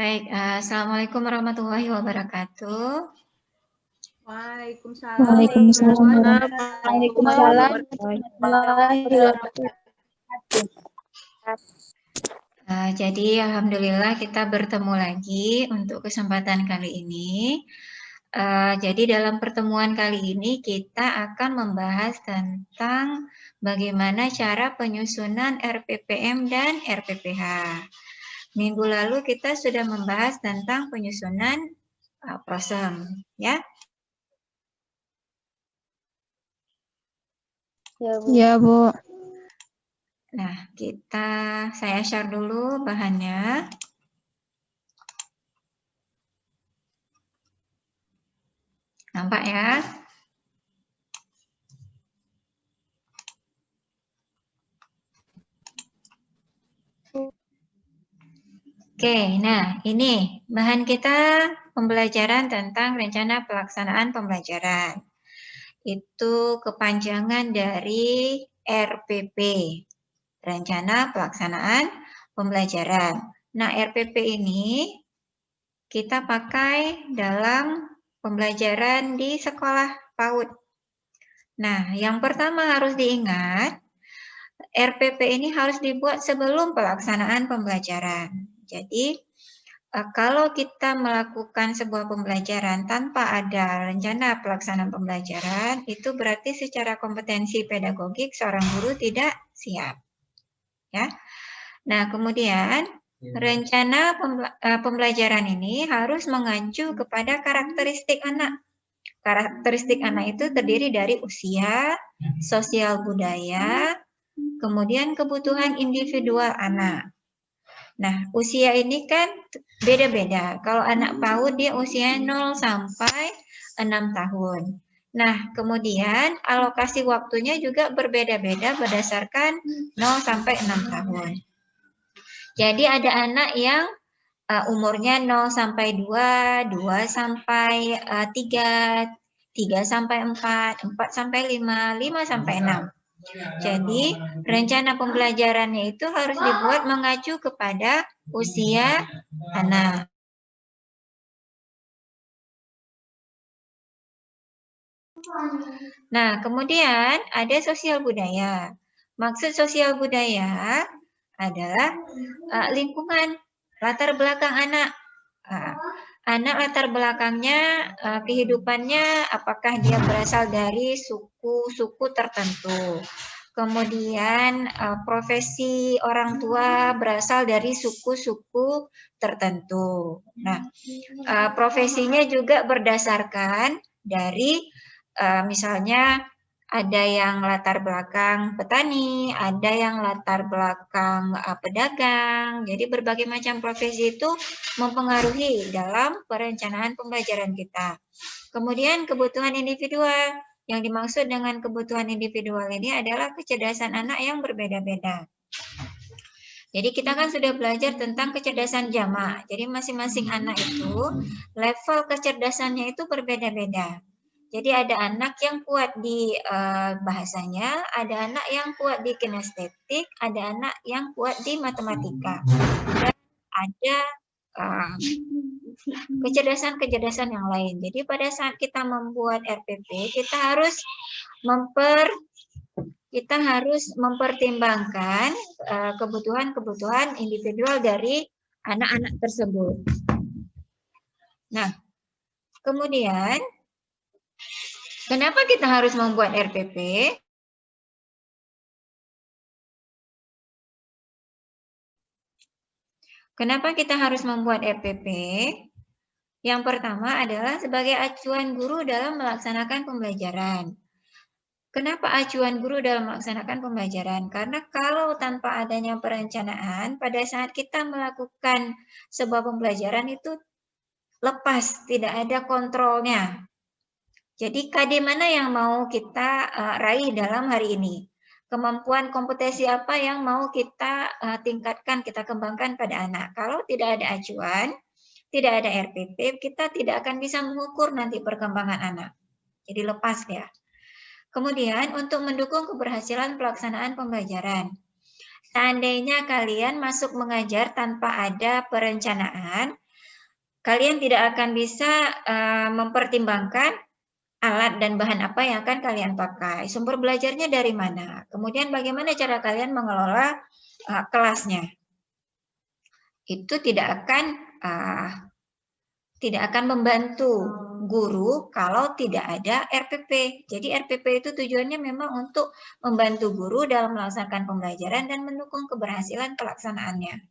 Baik, assalamualaikum warahmatullahi wabarakatuh. Waalaikumsalam. Waalaikumsalam warahmatullahi wabarakatuh. Jadi alhamdulillah kita bertemu lagi untuk kesempatan kali ini. Jadi dalam pertemuan kali ini kita akan membahas tentang bagaimana cara penyusunan RPPM dan RPPH. Minggu lalu kita sudah membahas tentang penyusunan prosem, ya. Ya, Bu. Nah, saya share dulu bahannya. Nampak ya? Oke, nah ini bahan kita pembelajaran tentang rencana pelaksanaan pembelajaran. Itu kepanjangan dari RPP, Rencana Pelaksanaan Pembelajaran. Nah, RPP ini kita pakai dalam pembelajaran di sekolah PAUD. Nah, yang pertama harus diingat, RPP ini harus dibuat sebelum pelaksanaan pembelajaran. Jadi, kalau kita melakukan sebuah pembelajaran tanpa ada rencana pelaksanaan pembelajaran, itu berarti secara kompetensi pedagogik seorang guru tidak siap. Ya. Nah, kemudian rencana pembelajaran ini harus mengacu kepada karakteristik anak. Karakteristik anak itu terdiri dari usia, sosial budaya, kemudian kebutuhan individual anak. Nah, usia ini kan beda-beda. Kalau anak PAUD dia usia 0 sampai 6 tahun. Nah, kemudian alokasi waktunya juga berbeda-beda berdasarkan 0 sampai 6 tahun. Jadi ada anak yang umurnya 0 sampai 2, 2 sampai 3, 3 sampai 4, 4 sampai 5, 5 sampai 6. Jadi, rencana pembelajarannya itu harus dibuat mengacu kepada usia anak. Nah, kemudian ada sosial budaya. Maksud sosial budaya adalah lingkungan, latar belakang anak. Anak latar belakangnya, kehidupannya, apakah dia berasal dari suku tertentu. Kemudian profesi orang tua berasal dari suku-suku tertentu. Nah, profesinya juga berdasarkan dari misalnya ada yang latar belakang petani, ada yang latar belakang pedagang. Jadi berbagai macam profesi itu mempengaruhi dalam perencanaan pembelajaran kita. Kemudian kebutuhan individual. Yang dimaksud dengan kebutuhan individual ini adalah kecerdasan anak yang berbeda-beda. Jadi kita kan sudah belajar tentang kecerdasan jamak. Jadi masing-masing anak itu level kecerdasannya itu berbeda-beda. Jadi ada anak yang kuat di bahasanya, ada anak yang kuat di kinestetik, ada anak yang kuat di matematika. Dan ada kecerdasan-kecerdasan yang lain. Jadi pada saat kita membuat RPP, kita harus mempertimbangkan kebutuhan-kebutuhan individual dari anak-anak tersebut. Nah, kemudian kenapa kita harus membuat RPP? Kenapa kita harus membuat RPP? Yang pertama adalah sebagai acuan guru dalam melaksanakan pembelajaran. Kenapa acuan guru dalam melaksanakan pembelajaran? Karena kalau tanpa adanya perencanaan, pada saat kita melakukan sebuah pembelajaran itu lepas, tidak ada kontrolnya. Jadi KD mana yang mau kita raih dalam hari ini? Kemampuan kompetensi apa yang mau kita tingkatkan, kita kembangkan pada anak? Kalau tidak ada acuan, tidak ada RPP, kita tidak akan bisa mengukur nanti perkembangan anak. Jadi lepas ya. Kemudian untuk mendukung keberhasilan pelaksanaan pembelajaran. Seandainya kalian masuk mengajar tanpa ada perencanaan, kalian tidak akan bisa mempertimbangkan alat dan bahan apa yang akan kalian pakai. Sumber belajarnya dari mana? Kemudian bagaimana cara kalian mengelola kelasnya? Itu tidak akan membantu guru kalau tidak ada RPP. Jadi RPP itu tujuannya memang untuk membantu guru dalam melaksanakan pembelajaran dan mendukung keberhasilan pelaksanaannya.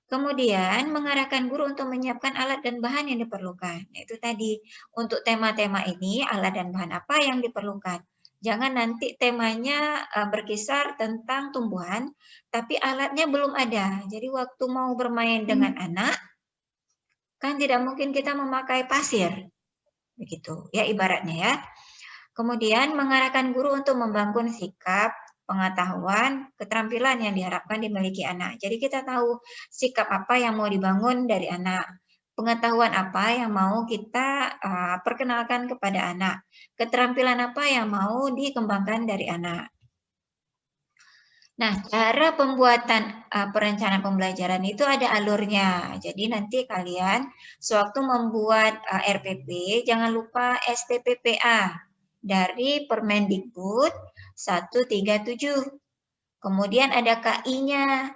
Kemudian mengarahkan guru untuk menyiapkan alat dan bahan yang diperlukan. Itu tadi, untuk tema-tema ini alat dan bahan apa yang diperlukan. Jangan nanti temanya berkisar tentang tumbuhan, tapi alatnya belum ada. Jadi waktu mau bermain dengan anak, kan tidak mungkin kita memakai pasir. Begitu, ya ibaratnya ya. Kemudian mengarahkan guru untuk membangun sikap, pengetahuan, keterampilan yang diharapkan dimiliki anak. Jadi kita tahu sikap apa yang mau dibangun dari anak, pengetahuan apa yang mau kita perkenalkan kepada anak, keterampilan apa yang mau dikembangkan dari anak. Nah, cara pembuatan perencanaan pembelajaran itu ada alurnya. Jadi nanti kalian sewaktu membuat RPP, jangan lupa STPPA dari Permendikbud 137. Kemudian ada KI-nya,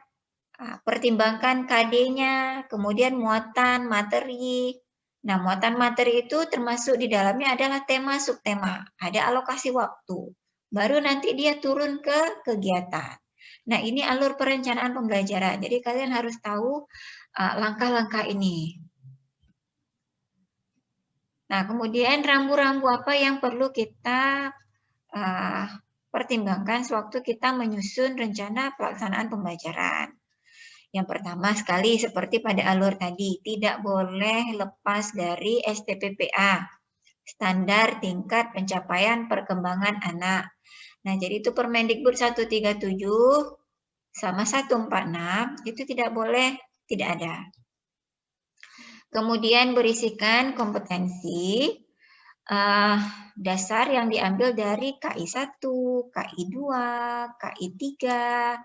pertimbangkan KD-nya, kemudian muatan materi. Nah, muatan materi itu termasuk di dalamnya adalah tema subtema, ada alokasi waktu. Baru nanti dia turun ke kegiatan. Nah, ini alur perencanaan pembelajaran. Jadi kalian harus tahu langkah-langkah ini. Nah, kemudian rambu-rambu apa yang perlu kita pertimbangkan sewaktu kita menyusun rencana pelaksanaan pembelajaran. Yang pertama sekali seperti pada alur tadi, tidak boleh lepas dari STPPA, standar tingkat pencapaian perkembangan anak. Nah, jadi itu Permendikbud 137 sama 146 itu tidak boleh, tidak ada. Kemudian berisikan kompetensi dasar yang diambil dari KI 1, KI 2, KI 3,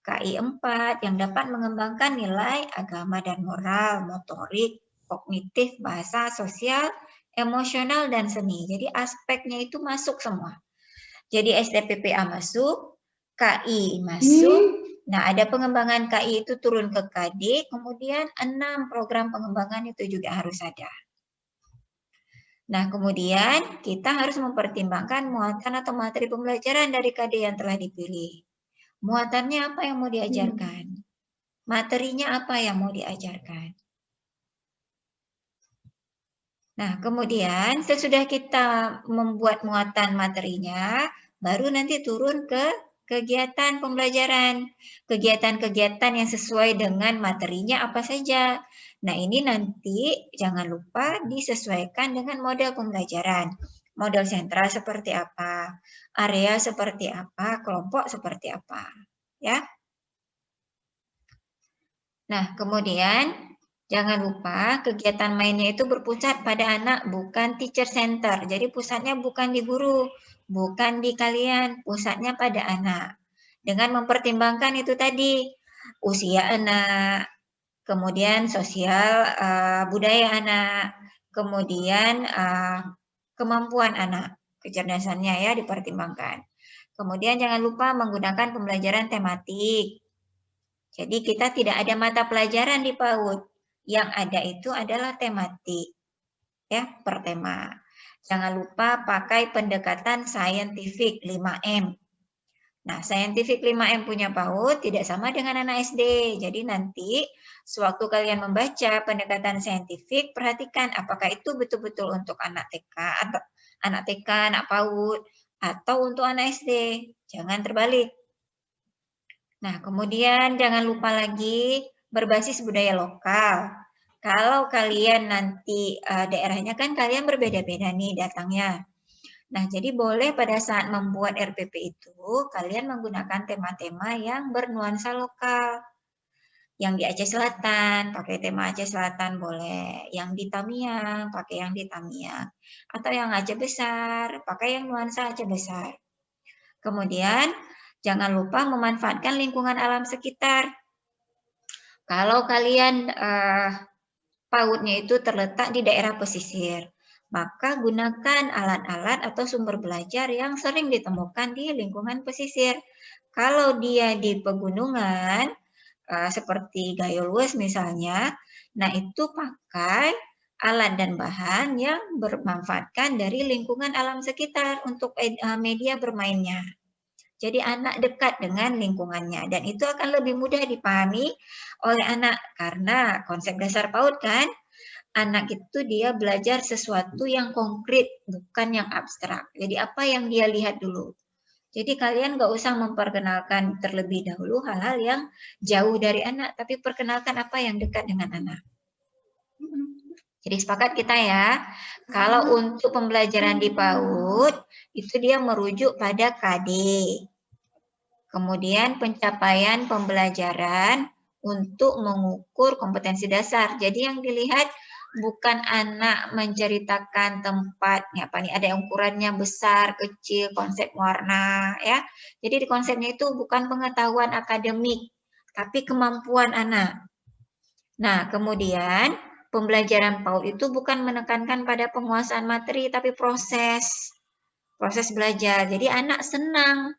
KI 4 yang dapat mengembangkan nilai agama dan moral, motorik, kognitif, bahasa, sosial, emosional, dan seni. Jadi aspeknya itu masuk semua. Jadi STPPA masuk, KI masuk. Nah, ada pengembangan KI itu turun ke KD, kemudian 6 program pengembangan itu juga harus ada. Nah, kemudian kita harus mempertimbangkan muatan atau materi pembelajaran dari KD yang telah dipilih. Muatannya apa yang mau diajarkan? Materinya apa yang mau diajarkan? Nah, kemudian sesudah kita membuat muatan materinya, baru nanti turun ke kegiatan pembelajaran. Kegiatan-kegiatan yang sesuai dengan materinya apa saja. Nah, ini nanti jangan lupa disesuaikan dengan model pembelajaran. Model sentra seperti apa, area seperti apa, kelompok seperti apa. Ya. Nah, kemudian jangan lupa kegiatan mainnya itu berpusat pada anak, bukan teacher center. Jadi pusatnya bukan di guru, bukan di kalian, pusatnya pada anak. Dengan mempertimbangkan itu tadi, usia anak, kemudian sosial budaya anak, kemudian kemampuan anak, kecerdasannya ya dipertimbangkan. Kemudian jangan lupa menggunakan pembelajaran tematik. Jadi kita tidak ada mata pelajaran di PAUD. Yang ada itu adalah tematik. Ya, per tema. Jangan lupa pakai pendekatan saintifik 5M. Nah, saintifik 5M punya PAUD tidak sama dengan anak SD. Jadi nanti sewaktu kalian membaca pendekatan saintifik, perhatikan apakah itu betul-betul untuk anak TK, atau anak PAUD, atau untuk anak SD. Jangan terbalik. Nah, kemudian jangan lupa lagi berbasis budaya lokal. Kalau kalian nanti daerahnya kan kalian berbeda-beda nih datangnya. Nah, jadi boleh pada saat membuat RPP itu kalian menggunakan tema-tema yang bernuansa lokal. Yang di Aceh Selatan, pakai tema Aceh Selatan boleh. Yang di Tamiang, pakai yang di Tamiang. Atau yang Aceh Besar, pakai yang nuansa Aceh Besar. Kemudian, jangan lupa memanfaatkan lingkungan alam sekitar. Kalau kalian PAUD-nya itu terletak di daerah pesisir, maka gunakan alat-alat atau sumber belajar yang sering ditemukan di lingkungan pesisir. Kalau dia di pegunungan, seperti Gayolwes misalnya, nah itu pakai alat dan bahan yang bermanfaatkan dari lingkungan alam sekitar untuk media bermainnya. Jadi anak dekat dengan lingkungannya dan itu akan lebih mudah dipahami oleh anak karena konsep dasar PAUD kan, anak itu dia belajar sesuatu yang konkret bukan yang abstrak. Jadi apa yang dia lihat dulu. Jadi kalian nggak usah memperkenalkan terlebih dahulu hal-hal yang jauh dari anak, tapi perkenalkan apa yang dekat dengan anak. Jadi sepakat kita ya, kalau untuk pembelajaran di PAUD, itu dia merujuk pada KD. Kemudian pencapaian pembelajaran untuk mengukur kompetensi dasar. Jadi yang dilihat bukan anak menceritakan tempatnya, apa nih, ada yang ukurannya besar, kecil, konsep warna, ya. Jadi di konsepnya itu bukan pengetahuan akademik, tapi kemampuan anak. Nah, kemudian pembelajaran PAUD itu bukan menekankan pada penguasaan materi, tapi proses belajar. Jadi anak senang.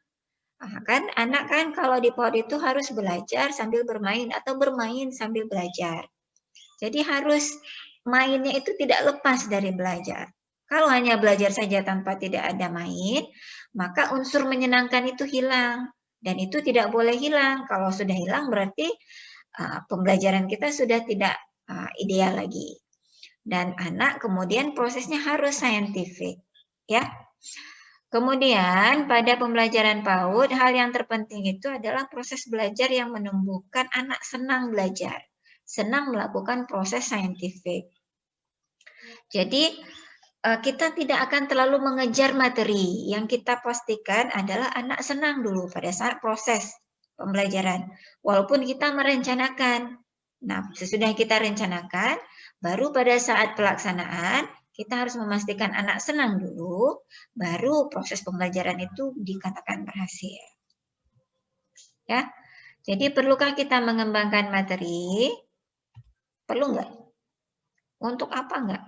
Kan anak kan kalau di PAUD itu harus belajar sambil bermain atau bermain sambil belajar. Jadi harus mainnya itu tidak lepas dari belajar. Kalau hanya belajar saja tanpa tidak ada main, maka unsur menyenangkan itu hilang. Dan itu tidak boleh hilang. Kalau sudah hilang berarti pembelajaran kita sudah tidak ideal lagi. Dan anak kemudian prosesnya harus saintifik, ya. Kemudian pada pembelajaran PAUD, hal yang terpenting itu adalah proses belajar yang menumbuhkan anak senang belajar, senang melakukan proses saintifik. Jadi kita tidak akan terlalu mengejar materi, yang kita pastikan adalah anak senang dulu pada saat proses pembelajaran, walaupun kita merencanakan. Nah, sesudah kita rencanakan, baru pada saat pelaksanaan, kita harus memastikan anak senang dulu, baru proses pembelajaran itu dikatakan berhasil. Ya, jadi perlukah kita mengembangkan materi? Perlu nggak? Untuk apa nggak?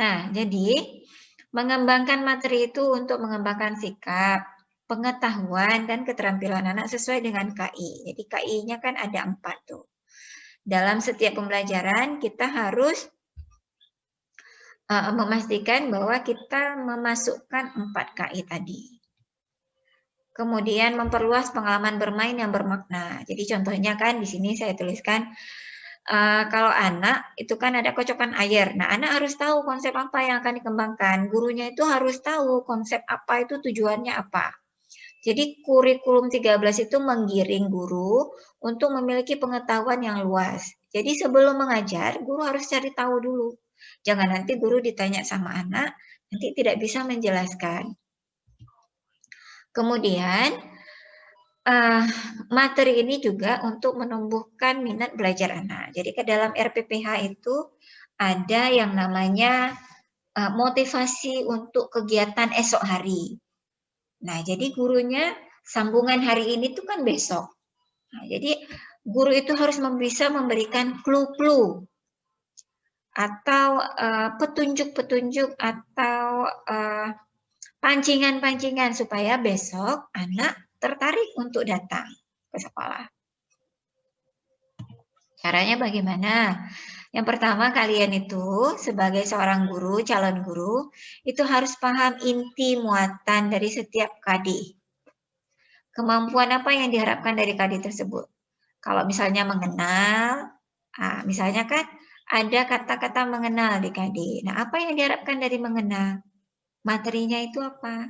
Nah, jadi mengembangkan materi itu untuk mengembangkan sikap, pengetahuan, dan keterampilan anak sesuai dengan KI. Jadi KI-nya kan ada 4 tuh. Dalam setiap pembelajaran kita harus memastikan bahwa kita memasukkan 4 KI tadi. Kemudian memperluas pengalaman bermain yang bermakna. Jadi contohnya kan di sini saya tuliskan, kalau anak itu kan ada kocokan air. Nah, anak harus tahu konsep apa yang akan dikembangkan. Gurunya itu harus tahu konsep apa itu tujuannya apa. Jadi kurikulum 13 itu menggiring guru untuk memiliki pengetahuan yang luas. Jadi sebelum mengajar, guru harus cari tahu dulu. Jangan nanti guru ditanya sama anak, nanti tidak bisa menjelaskan. Kemudian, materi ini juga untuk menumbuhkan minat belajar anak. Jadi ke dalam RPPH itu ada yang namanya motivasi untuk kegiatan esok hari. Nah, jadi gurunya sambungan hari ini tuh kan besok. Nah, jadi guru itu harus bisa memberikan clue-clue atau petunjuk-petunjuk atau pancingan-pancingan supaya besok anak tertarik untuk datang ke sekolah. Caranya bagaimana? Yang pertama, kalian itu sebagai seorang guru, calon guru, itu harus paham inti muatan dari setiap KD. Kemampuan apa yang diharapkan dari KD tersebut? Kalau misalnya mengenal, misalnya kan ada kata-kata mengenal di KD. Nah, apa yang diharapkan dari mengenal? Materinya itu apa?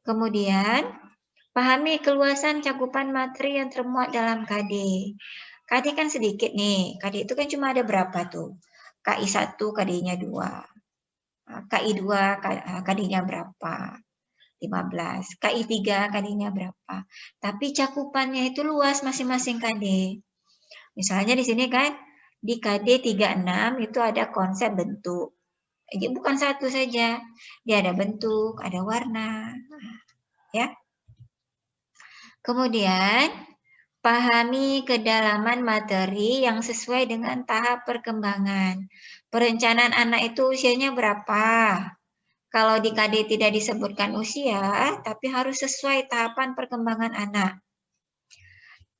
Kemudian, pahami keluasan cakupan materi yang termuat dalam KD. KD kan sedikit nih. KD itu kan cuma ada berapa tuh? KI 1, KD-nya 2. KI 2, KD-nya berapa? 15. KI 3, KD-nya berapa? Tapi cakupannya itu luas masing-masing KD. Misalnya di sini kan, di KD 36 itu ada konsep bentuk. Jadi bukan satu saja. Dia ada bentuk, ada warna. Ya. Kemudian Pahami kedalaman materi yang sesuai dengan tahap perkembangan. Perencanaan anak itu usianya berapa? Kalau di KD tidak disebutkan usia, tapi harus sesuai tahapan perkembangan anak.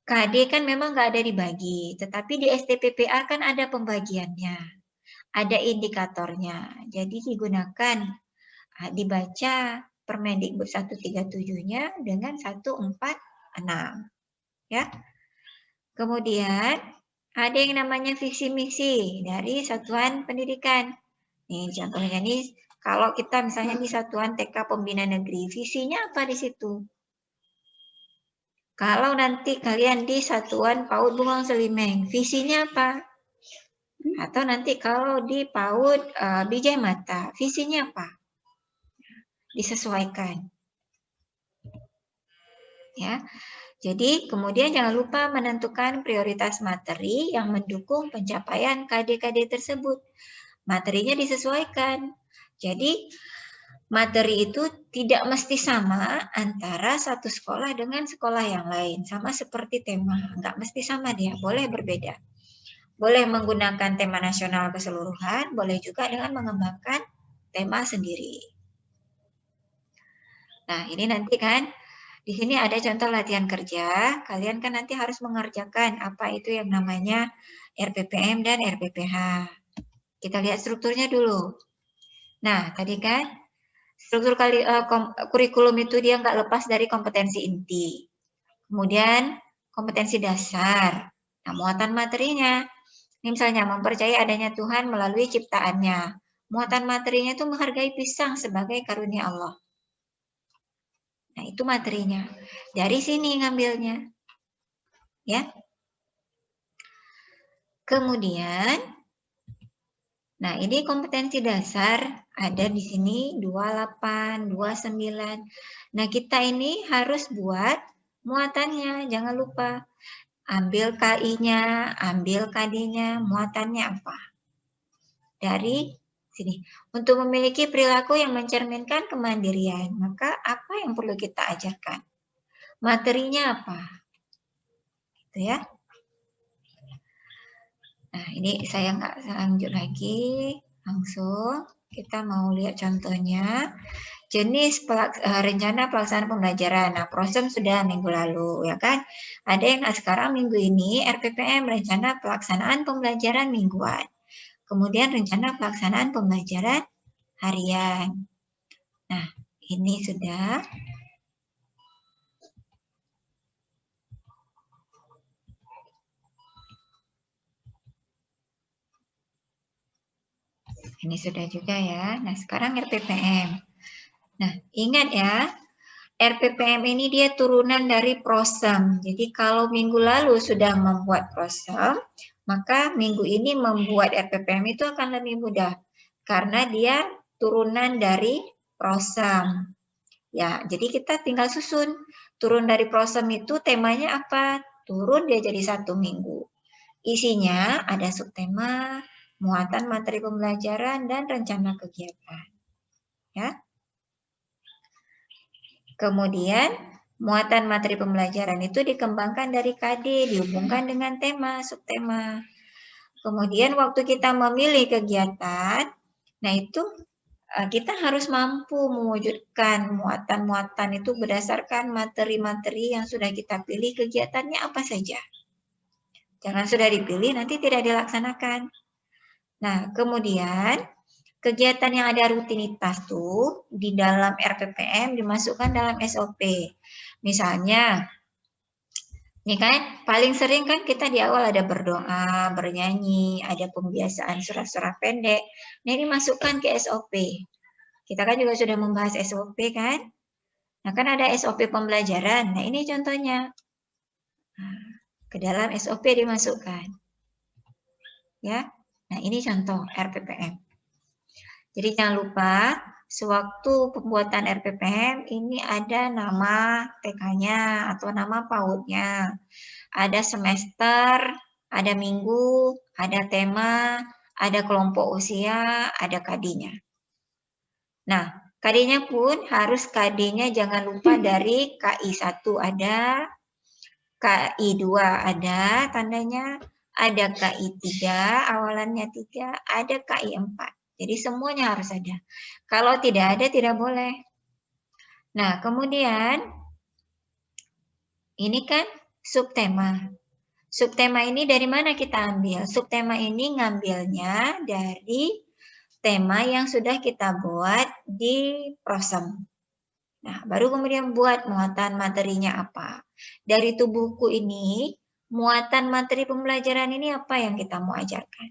KD kan memang nggak ada dibagi, tetapi di STPPA kan ada pembagiannya, ada indikatornya. Jadi digunakan, dibaca Permendikbud 137-nya dengan 146. Ya. Kemudian ada yang namanya visi misi dari satuan pendidikan. Nih contohnya nih, kalau kita misalnya di satuan TK Pembina Negeri, visinya apa di situ? Kalau nanti kalian di satuan PAUD Bungong Selimeng, visinya apa? Atau nanti kalau di PAUD Bijay Mata, visinya apa? Disesuaikan. Ya. Jadi kemudian jangan lupa menentukan prioritas materi yang mendukung pencapaian KD-KD tersebut. Materinya disesuaikan. Jadi materi itu tidak mesti sama antara satu sekolah dengan sekolah yang lain. Sama seperti tema, nggak mesti sama dia, boleh berbeda. Boleh menggunakan tema nasional keseluruhan, boleh juga dengan mengembangkan tema sendiri. Nah, ini nanti kan di sini ada contoh latihan kerja. Kalian kan nanti harus mengerjakan apa itu yang namanya RPPM dan RPPH. Kita lihat strukturnya dulu. Nah, tadi kan struktur kurikulum itu dia nggak lepas dari kompetensi inti. Kemudian kompetensi dasar. Nah, muatan materinya. Ini misalnya mempercayai adanya Tuhan melalui ciptaannya. Muatan materinya itu menghargai pisang sebagai karunia Allah. Nah, itu materinya. Dari sini ngambilnya. Ya. Kemudian, nah ini kompetensi dasar ada di sini 28, 29. Nah, kita ini harus buat muatannya. Jangan lupa ambil KI-nya, ambil KD-nya, muatannya apa? Dari sini. Untuk memiliki perilaku yang mencerminkan kemandirian, maka apa yang perlu kita ajarkan? Materinya apa? Gitu ya. Nah, ini saya nggak lanjut lagi, langsung kita mau lihat contohnya. Jenis rencana pelaksanaan pembelajaran. Nah, Prosem sudah minggu lalu, ya kan? Ada yang sekarang minggu ini RPPM, rencana pelaksanaan pembelajaran mingguan. Kemudian rencana pelaksanaan pembelajaran harian. Nah, ini sudah. Ini sudah juga ya. Nah, sekarang RPPM. Nah, ingat ya, RPPM ini dia turunan dari Prosem. Jadi kalau minggu lalu sudah membuat Prosem, maka minggu ini membuat RPPM itu akan lebih mudah. Karena dia turunan dari Prosem. Ya, jadi kita tinggal susun. Turun dari Prosem itu temanya apa? Turun dia jadi 1 minggu. Isinya ada subtema, muatan materi pembelajaran, dan rencana kegiatan. Ya. Kemudian, muatan materi pembelajaran itu dikembangkan dari KD, dihubungkan dengan tema, subtema. Kemudian, waktu kita memilih kegiatan, nah itu kita harus mampu mewujudkan muatan-muatan itu berdasarkan materi-materi yang sudah kita pilih, kegiatannya apa saja. Jangan sudah dipilih, nanti tidak dilaksanakan. Nah, kemudian kegiatan yang ada rutinitas tuh di dalam RPPM dimasukkan dalam SOP. Misalnya, ini kan paling sering kan kita di awal ada berdoa, bernyanyi, ada pembiasaan surat-surat pendek. Nah, ini masukkan ke SOP. Kita kan juga sudah membahas SOP kan? Nah, kan ada SOP pembelajaran. Nah, ini contohnya. Nah, ke dalam SOP dimasukkan. Ya. Nah, ini contoh RPPM. Jadi jangan lupa, sewaktu pembuatan RPPM ini ada nama TK-nya atau nama PAUD-nya. Ada semester, ada minggu, ada tema, ada kelompok usia, ada KD-nya. Nah, KD-nya pun harus KD-nya jangan lupa dari KI 1 ada, KI 2 ada tandanya, ada KI 3, awalannya 3, ada KI 4. Jadi semuanya harus ada. Kalau tidak ada, tidak boleh. Nah, kemudian ini kan subtema. Subtema ini dari mana kita ambil? Subtema ini ngambilnya dari tema yang sudah kita buat di Prosem. Nah, baru kemudian buat muatan materinya apa. Dari itu buku ini, muatan materi pembelajaran ini apa yang kita mau ajarkan.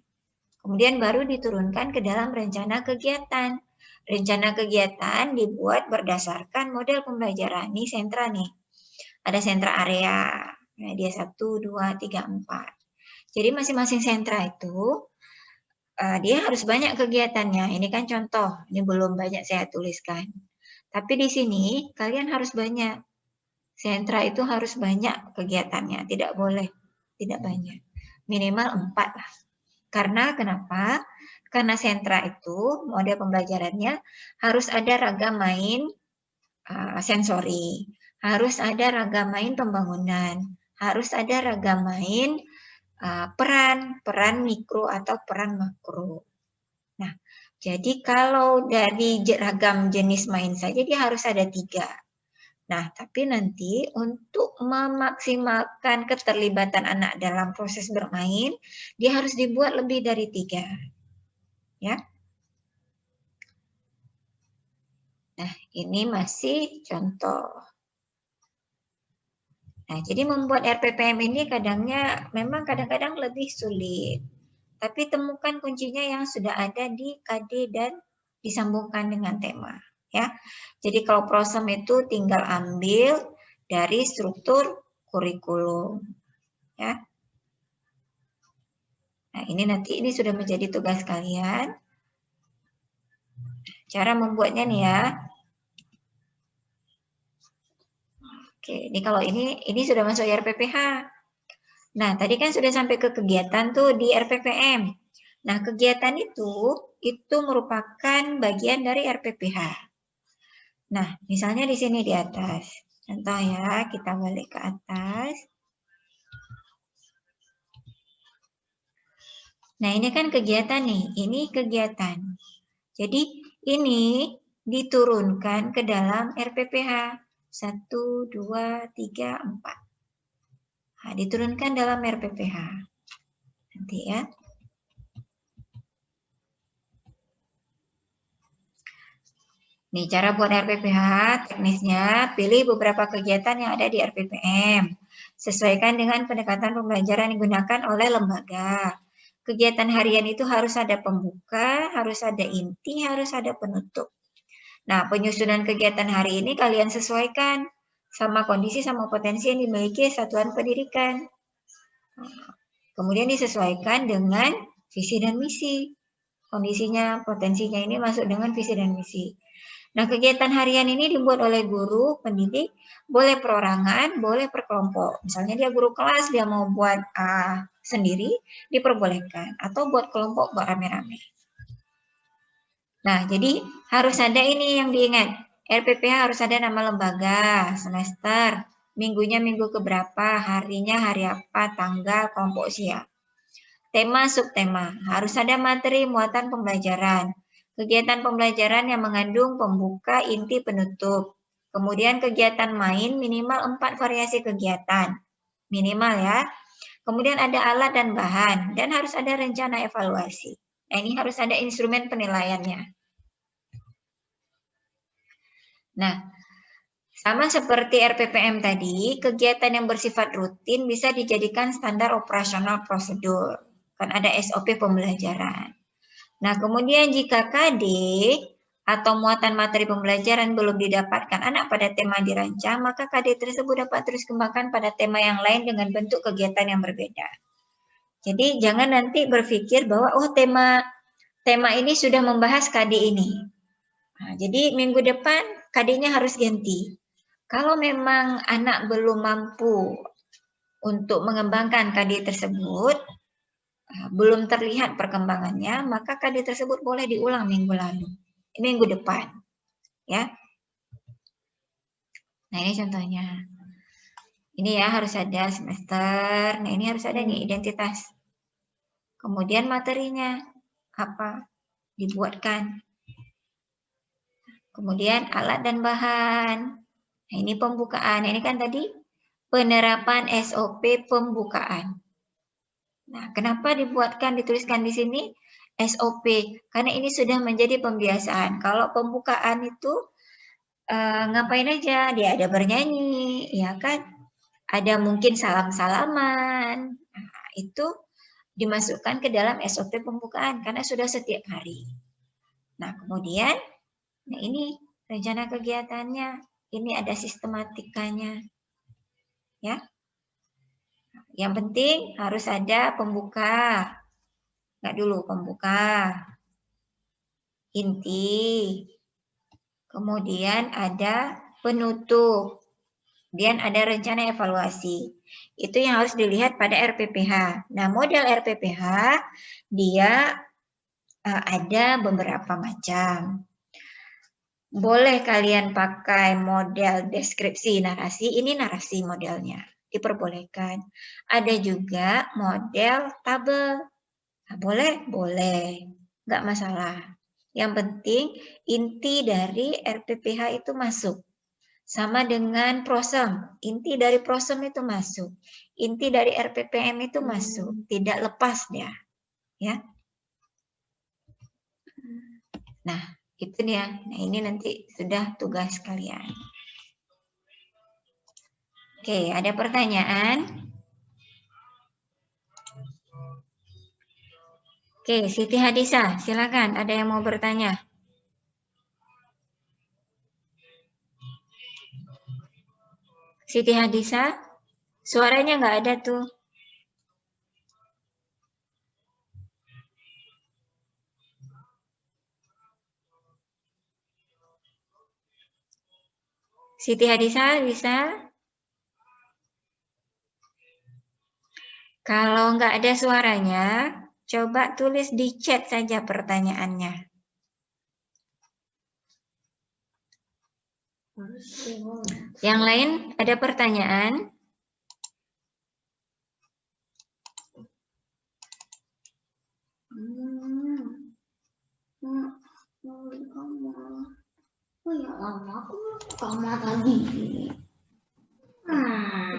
Kemudian baru diturunkan ke dalam rencana kegiatan. Rencana kegiatan dibuat berdasarkan model pembelajaran. Ini sentra nih. Ada sentra area. Nah, dia 1, 2, 3, 4. Jadi masing-masing sentra itu dia harus banyak kegiatannya. Ini kan contoh, ini belum banyak saya tuliskan. Tapi di sini kalian harus banyak. Sentra itu harus banyak kegiatannya, tidak boleh tidak banyak. Minimal 4 lah. Karena kenapa? Karena sentra itu model pembelajarannya harus ada ragam main sensori, harus ada ragam main pembangunan, harus ada ragam main peran mikro atau peran makro. Nah, jadi kalau dari ragam jenis main saja dia harus ada 3. Nah, tapi nanti untuk memaksimalkan keterlibatan anak dalam proses bermain, dia harus dibuat lebih dari 3. Ya. Nah, ini masih contoh. Nah, jadi membuat RPPM ini memang kadang-kadang lebih sulit. Tapi temukan kuncinya yang sudah ada di KD dan disambungkan dengan tema. Ya, jadi kalau Prosem itu tinggal ambil dari struktur kurikulum. Ya. Nah, ini sudah menjadi tugas kalian. Cara membuatnya nih ya. Oke, ini kalau ini sudah masuk RPPH. Nah, tadi kan sudah sampai ke kegiatan tuh di RPPM. Nah, kegiatan itu merupakan bagian dari RPPH. Nah, misalnya di sini di atas. Contoh ya, kita balik ke atas. Nah, ini kan kegiatan nih. Ini kegiatan. Jadi, ini diturunkan ke dalam RPPH. 1, 2, 3, 4. Nah, diturunkan dalam RPPH. Nanti ya. Nih, cara buat RPPH teknisnya, pilih beberapa kegiatan yang ada di RPPM. Sesuaikan dengan pendekatan pembelajaran yang digunakan oleh lembaga. Kegiatan harian itu harus ada pembuka, harus ada inti, harus ada penutup. Nah, penyusunan kegiatan hari ini kalian sesuaikan sama kondisi sama potensi yang dimiliki satuan pendidikan. Kemudian disesuaikan dengan visi dan misi. Kondisinya, potensinya ini masuk dengan visi dan misi. Nah, kegiatan harian ini dibuat oleh guru, pendidik, boleh perorangan, boleh per kelompok. Misalnya dia guru kelas, dia mau buat sendiri, diperbolehkan. Atau buat kelompok, buat rame-rame. Nah, jadi harus ada ini yang diingat. RPPH harus ada nama lembaga, semester, minggunya minggu keberapa, harinya hari apa, tanggal, kelompok usia. Tema, subtema, harus ada materi muatan pembelajaran. Kegiatan pembelajaran yang mengandung pembuka, inti, penutup. Kemudian kegiatan main minimal 4 variasi kegiatan. Minimal ya. Kemudian ada alat dan bahan. Dan harus ada rencana evaluasi. Nah, ini harus ada instrumen penilaiannya. Nah, sama seperti RPPM tadi, kegiatan yang bersifat rutin bisa dijadikan standar operasional prosedur. Kan ada SOP pembelajaran. Nah, kemudian jika KD atau muatan materi pembelajaran belum didapatkan anak pada tema dirancang, maka KD tersebut dapat terus kembangkan pada tema yang lain dengan bentuk kegiatan yang berbeda. Jadi jangan nanti berpikir bahwa tema ini sudah membahas KD ini. Nah, jadi minggu depan KD-nya harus ganti. Kalau memang anak belum mampu untuk mengembangkan KD tersebut, belum terlihat perkembangannya, maka KD tersebut boleh diulang minggu lalu, minggu depan, ya. Nah, ini contohnya. Ini ya harus ada semester. Nah ini harus ada nih identitas. Kemudian materinya apa? Dibuatkan. Kemudian alat dan bahan. Nah ini pembukaan. Ini kan tadi penerapan SOP pembukaan. Nah kenapa dituliskan di sini SOP? Karena ini sudah menjadi pembiasaan. Kalau pembukaan itu ngapain aja? Dia ada bernyanyi, ya kan? Ada mungkin salam-salaman. Nah, itu dimasukkan ke dalam SOP pembukaan karena sudah setiap hari. Nah, kemudian nah ini rencana kegiatannya. Ini ada sistematikanya. Ya. Yang penting harus ada pembuka. Enggak dulu, pembuka. Inti. Kemudian ada penutup. Kemudian ada rencana evaluasi. Itu yang harus dilihat pada RPPH. Nah, model RPPH dia ada beberapa macam. Boleh kalian pakai model deskripsi narasi, ini narasi modelnya, diperbolehkan. Ada juga model tabel. Nah, boleh, nggak masalah. Yang penting inti dari RPPH itu masuk. Sama dengan prosem, inti dari prosem itu masuk. Inti dari RPPM itu masuk, tidak lepas dia. Ya. Nah, itu dia. Nah, ini nanti sudah tugas kalian. Oke, ada pertanyaan? Oke, Siti Hadisa, silakan. Ada yang mau bertanya? Siti Hadisa, suaranya nggak ada tuh. Siti Hadisa, bisa? Kalau nggak ada suaranya, coba tulis di chat saja pertanyaannya. Yang lain ada pertanyaan? Oh ya Allah, aku kamar tadi.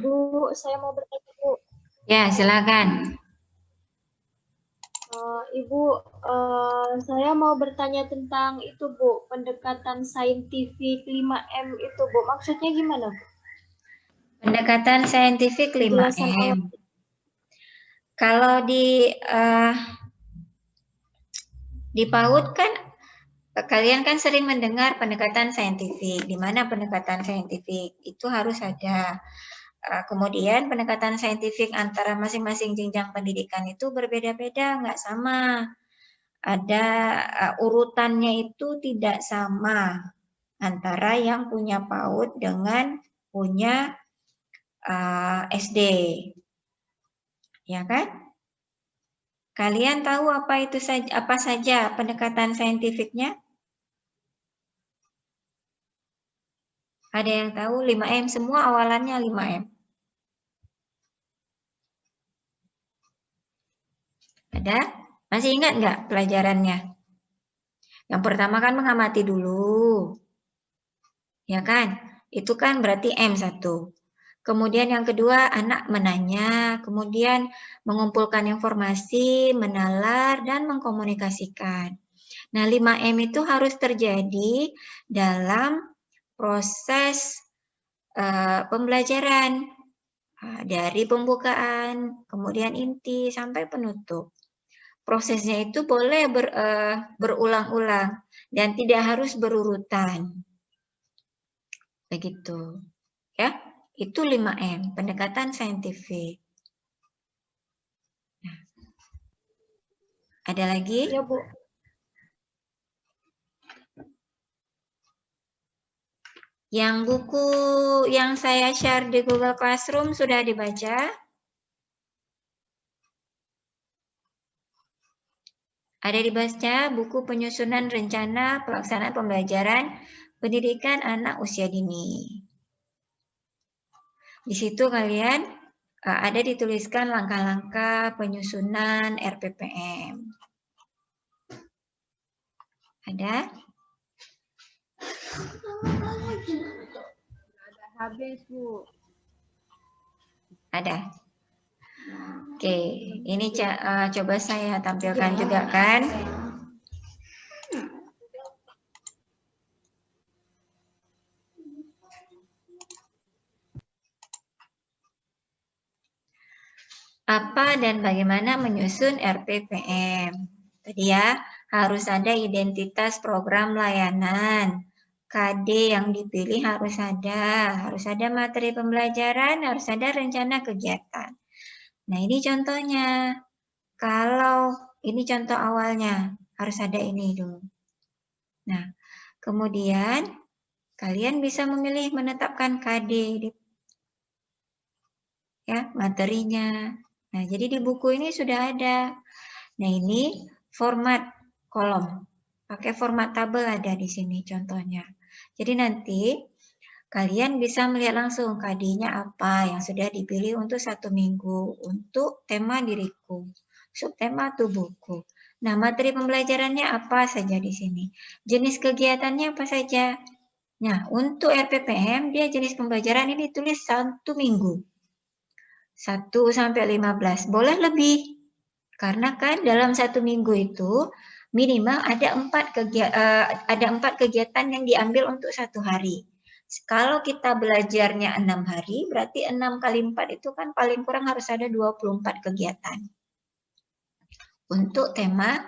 Bu, saya mau bertanya, Bu. Ya, silakan. Ibu, saya mau bertanya tentang itu, Bu, pendekatan saintifik 5M itu, Bu. Maksudnya gimana, Bu? Pendekatan saintifik 5M. Kalau di PAUD kan kalian kan sering mendengar pendekatan saintifik, di mana pendekatan saintifik itu harus ada. Kemudian pendekatan saintifik antara masing-masing jenjang pendidikan itu berbeda-beda, nggak sama. Ada urutannya itu tidak sama antara yang punya PAUD dengan punya SD. Ya kan? Kalian tahu apa saja pendekatan saintifiknya? Ada yang tahu 5M, semua awalannya 5M. Ada? Masih ingat nggak pelajarannya? Yang pertama kan mengamati dulu. Ya kan? Itu kan berarti M1. Kemudian yang kedua anak menanya, kemudian mengumpulkan informasi, menalar, dan mengkomunikasikan. Nah 5M itu harus terjadi dalam proses pembelajaran dari pembukaan, kemudian inti sampai penutup. Prosesnya itu boleh berulang-ulang dan tidak harus berurutan. Begitu. Ya, itu 5M, pendekatan saintifik. Nah, ada lagi? Ya, Bu. Yang buku yang saya share di Google Classroom sudah dibaca? Ada dibaca buku penyusunan rencana pelaksanaan pembelajaran pendidikan anak usia dini. Di situ kalian ada dituliskan langkah-langkah penyusunan RPPM. Ada? Habis, Bu. Ada. Oke, ini coba saya tampilkan juga kan. Apa dan bagaimana menyusun RPPM? Tadi ya, harus ada identitas program layanan. KD yang dipilih harus ada materi pembelajaran, harus ada rencana kegiatan. Nah, ini contohnya. Kalau ini contoh awalnya, harus ada ini dulu. Nah, kemudian kalian bisa memilih menetapkan KD, ya, materinya. Nah, jadi di buku ini sudah ada. Nah, ini format kolom. Pakai format tabel ada di sini contohnya. Jadi nanti kalian bisa melihat langsung KD-nya apa yang sudah dipilih untuk 1 minggu. Untuk tema diriku, subtema tubuhku. Nah, materi pembelajarannya apa saja di sini. Jenis kegiatannya apa saja. Nah, untuk RPPM, dia jenis pembelajaran ini tulis 1 minggu. 1 sampai 15. Boleh lebih. Karena kan dalam 1 minggu itu minimal ada 4 kegiatan yang diambil untuk 1 hari. Kalau kita belajarnya 6 hari, berarti 6 kali 4 itu kan paling kurang harus ada 24 kegiatan. Untuk tema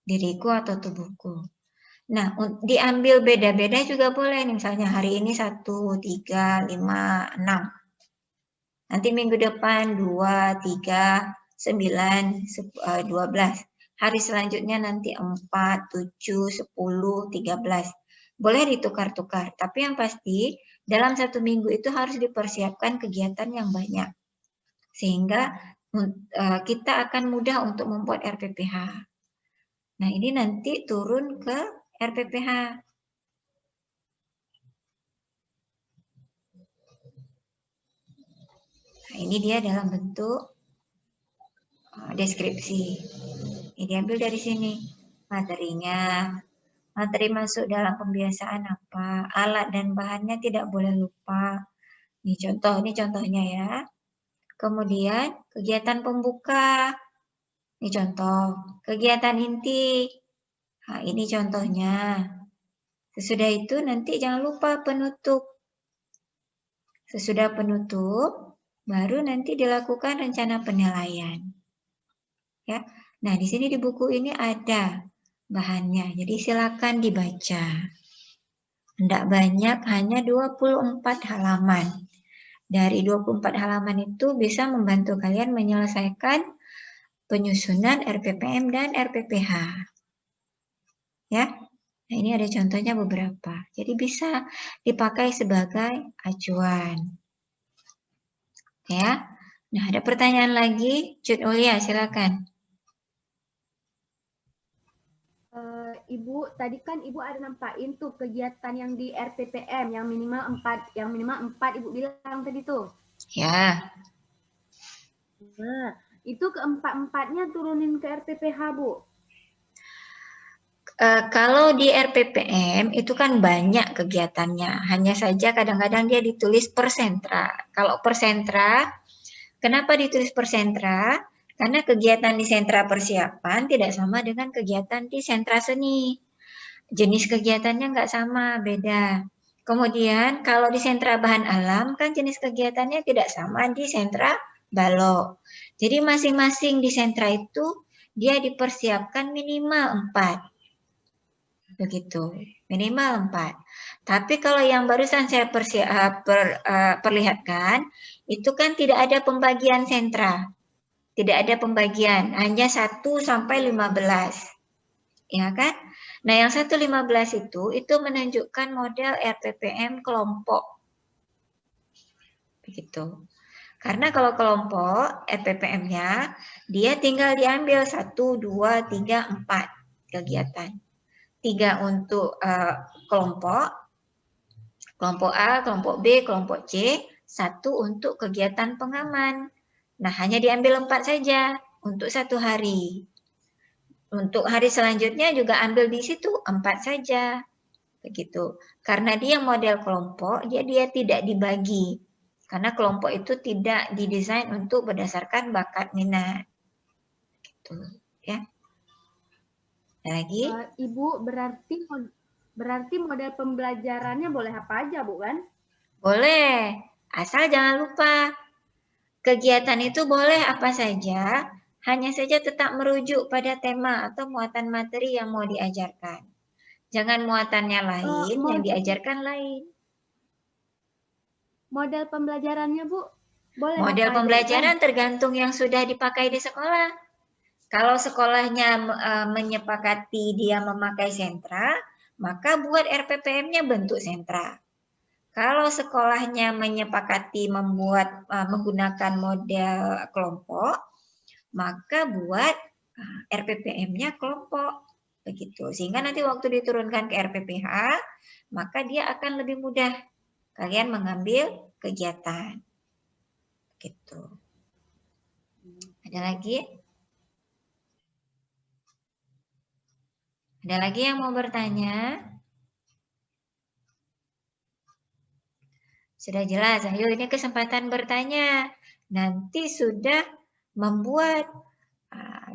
diriku atau tubuhku. Nah, diambil beda-beda juga boleh. Misalnya hari ini 1, 3, 5, 6. Nanti minggu depan 2, 3, 9, 12. Hari selanjutnya nanti 4, 7, 10, 13. Boleh ditukar-tukar, tapi yang pasti dalam 1 minggu itu harus dipersiapkan kegiatan yang banyak. Sehingga kita akan mudah untuk membuat RPPH. Nah, ini nanti turun ke RPPH. Nah, ini dia dalam bentuk deskripsi. Ini diambil dari sini. Materinya, materi masuk dalam pembiasaan apa, alat dan bahannya tidak boleh lupa. Ini contohnya ya. Kemudian kegiatan pembuka. Ini contoh. Kegiatan inti. Nah, ini contohnya. Sesudah itu nanti jangan lupa penutup. Sesudah penutup, baru nanti dilakukan rencana penilaian. Ya. Nah, di sini di buku ini ada bahannya. Jadi silakan dibaca. Tidak banyak, hanya 24 halaman. Dari 24 halaman itu bisa membantu kalian menyelesaikan penyusunan RPPM dan RPPH. Ya. Nah, ini ada contohnya beberapa. Jadi bisa dipakai sebagai acuan. Ya. Nah, ada pertanyaan lagi? Cut Ulia, silakan. Ibu, tadi kan Ibu ada nampakin tuh kegiatan yang di RPPM yang minimal 4 Ibu bilang tadi tuh. Ya. Nah, itu keempat-empatnya turunin ke RPPH, Bu. Kalau di RPPM itu kan banyak kegiatannya. Hanya saja kadang-kadang dia ditulis per sentra. Kalau per sentra, kenapa ditulis per sentra? Karena kegiatan di sentra persiapan tidak sama dengan kegiatan di sentra seni. Jenis kegiatannya nggak sama, beda. Kemudian kalau di sentra bahan alam kan jenis kegiatannya tidak sama di sentra balok. Jadi masing-masing di sentra itu dia dipersiapkan minimal 4. Begitu, minimal 4. Tapi kalau yang barusan saya perlihatkan, itu kan tidak ada pembagian sentra. Tidak ada pembagian, hanya 1 sampai 15. Ya kan? Nah, yang 1-15 itu menunjukkan model RPPM kelompok. Begitu. Karena kalau kelompok RPPM-nya, dia tinggal diambil 1, 2, 3, 4 kegiatan. 3 untuk kelompok A, kelompok B, kelompok C, 1 untuk kegiatan pengaman. Nah, hanya diambil 4 saja untuk 1 hari. Untuk hari selanjutnya juga ambil di situ 4 saja. Begitu. Karena dia model kelompok, dia tidak dibagi. Karena kelompok itu tidak didesain untuk berdasarkan bakat minat. Gitu, ya. Lagi? Ibu, berarti model pembelajarannya boleh apa aja, Bu, kan? Boleh. Asal jangan lupa, kegiatan itu boleh apa saja, hanya saja tetap merujuk pada tema atau muatan materi yang mau diajarkan. Jangan muatannya lain, yang diajarkan lain. Model pembelajarannya, Bu, boleh Model apa pembelajaran aja, tergantung yang sudah dipakai di sekolah. Kalau sekolahnya menyepakati dia memakai sentra, maka buat RPPM-nya bentuk sentra. Kalau sekolahnya menyepakati menggunakan model kelompok, maka buat RPPM-nya kelompok. Begitu. Sehingga nanti waktu diturunkan ke RPPH, maka dia akan lebih mudah kalian mengambil kegiatan. Gitu. Ada lagi? Ada lagi yang mau bertanya? Sudah jelas, ayo ini kesempatan bertanya. Nanti sudah membuat.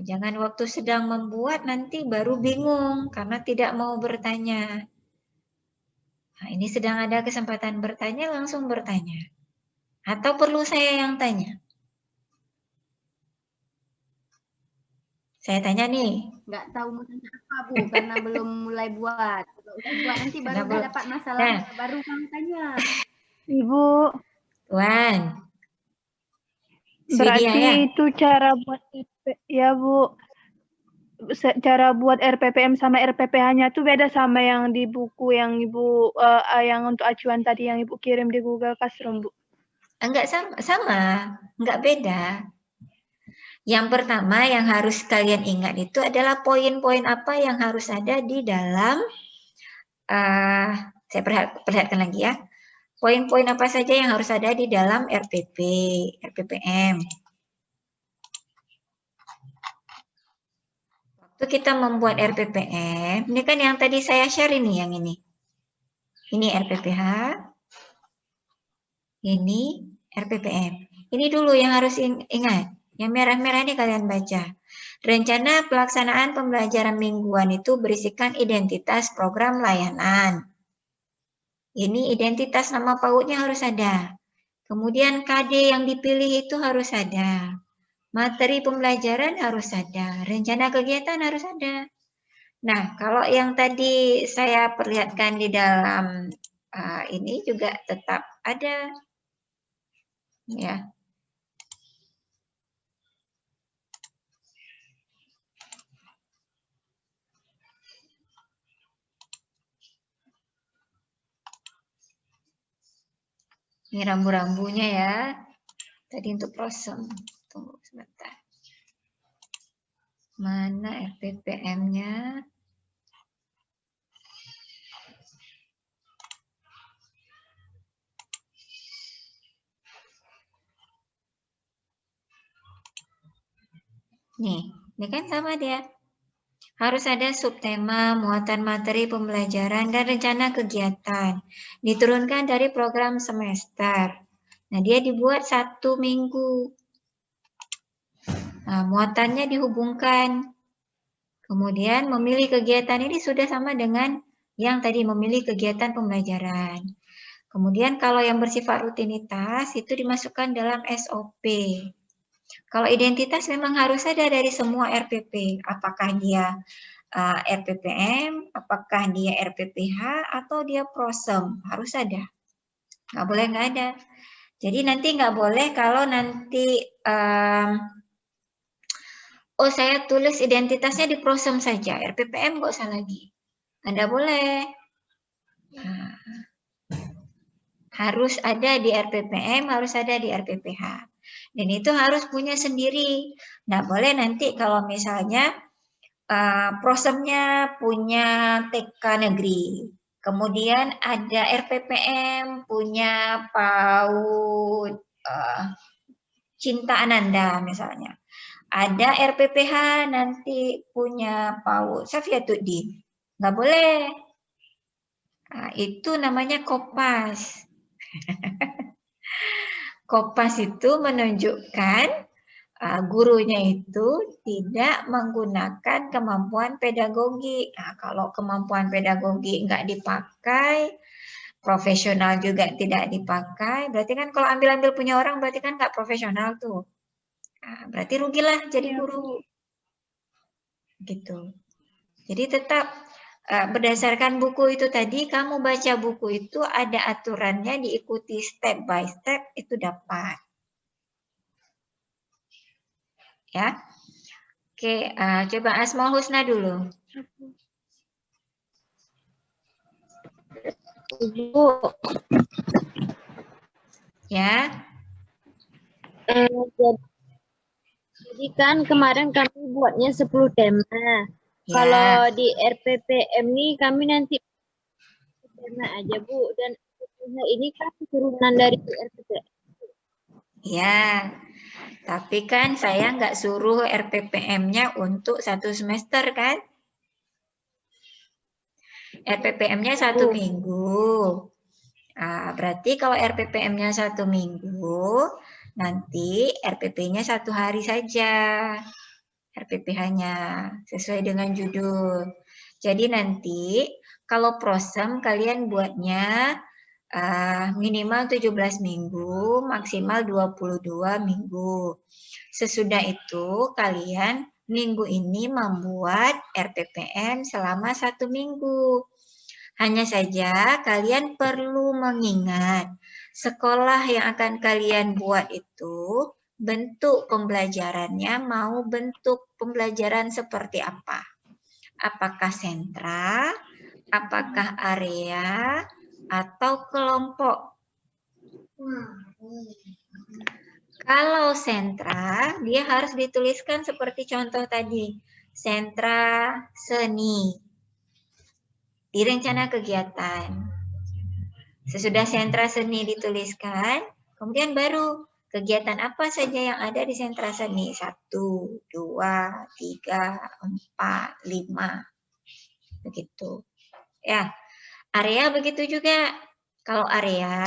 Jangan waktu sedang membuat nanti baru bingung karena tidak mau bertanya. Nah, ini sedang ada kesempatan bertanya, langsung bertanya. Atau perlu saya yang tanya? Saya tanya nih. Nggak tahu mau tanya apa, Bu, karena belum mulai buat. Kalau udah buat nanti baru udah dapat masalah, baru kamu tanya. Ibu. Tuan. Berarti ya? itu cara buat ya, Bu. Cara buat RPPM sama RPPH-nya tuh beda sama yang di buku yang Ibu yang untuk acuan tadi yang Ibu kirim di Google Classroom, Bu. Enggak sama, enggak beda. Yang pertama yang harus kalian ingat itu adalah poin-poin apa yang harus ada di dalam, saya perlihatkan lagi ya, poin-poin apa saja yang harus ada di dalam RPPM. Waktu kita membuat RPPM, ini kan yang tadi saya share ini, yang ini. Ini RPPH, ini RPPM. Ini dulu yang harus ingat. Yang merah-merah ini kalian baca. Rencana pelaksanaan pembelajaran mingguan itu berisikan identitas program layanan. Ini identitas nama PAUD-nya harus ada. Kemudian KD yang dipilih itu harus ada. Materi pembelajaran harus ada. Rencana kegiatan harus ada. Nah, kalau yang tadi saya perlihatkan di dalam ini juga tetap ada. Ya. Ini rambu-rambunya ya. Tadi untuk prosem. Tunggu sebentar. Mana RPPM-nya? Nih, ini kan sama dia. Harus ada subtema, muatan materi pembelajaran, dan rencana kegiatan. Diturunkan dari program semester. Nah, dia dibuat 1 minggu. Nah, muatannya dihubungkan. Kemudian memilih kegiatan ini sudah sama dengan yang tadi memilih kegiatan pembelajaran. Kemudian kalau yang bersifat rutinitas itu dimasukkan dalam SOP. Kalau identitas memang harus ada dari semua RPP. Apakah dia RPPM, apakah dia RPPH, atau dia prosem. Harus ada. Nggak boleh nggak ada. Jadi nanti nggak boleh kalau nanti saya tulis identitasnya di prosem saja, RPPM nggak usah lagi. Anda boleh. Nah, harus ada di RPPM, harus ada di RPPH. Dan itu harus punya sendiri. Nggak boleh nanti kalau misalnya prosemnya punya TK negeri. Kemudian ada RPPM punya PAUD Cinta Ananda misalnya. Ada RPPH nanti punya PAUD Safiatuddin. Nggak boleh. Nah, itu namanya Kopas. Kopas itu menunjukkan gurunya itu tidak menggunakan kemampuan pedagogi. Nah, kalau kemampuan pedagogi nggak dipakai, profesional juga tidak dipakai, berarti kan kalau ambil-ambil punya orang berarti kan nggak profesional tuh. Nah, berarti rugilah jadi guru. Gitu. Jadi tetap berdasarkan buku itu tadi, kamu baca buku itu ada aturannya, diikuti step by step, itu dapat. Ya. Oke, coba Asmaul Husna dulu. Ibu, Ya. jadi kan kemarin kami buatnya 10 tema. Ya. Kalau di RPPM ini kami nanti tema aja Bu, dan ini kan turunan dari RPPM. Ya, tapi kan saya nggak suruh RPPM-nya untuk 1 semester kan? RPPM-nya 1 minggu. Berarti kalau RPPM-nya 1 minggu, nanti RPP-nya 1 hari saja. RPPH-nya sesuai dengan judul. Jadi nanti kalau prosem kalian buatnya minimal 17 minggu, maksimal 22 minggu. Sesudah itu kalian minggu ini membuat RPPM selama 1 minggu. Hanya saja kalian perlu mengingat sekolah yang akan kalian buat itu bentuk pembelajarannya mau bentuk pembelajaran seperti apa? Apakah sentra, apakah area, atau kelompok? Kalau sentra, dia harus dituliskan seperti contoh tadi. Sentra seni. Di rencana kegiatan. Sesudah sentra seni dituliskan, kemudian baru kegiatan apa saja yang ada di sentra seni. 1, 2, 3, 4, 5. Begitu. Ya, area begitu juga. Kalau area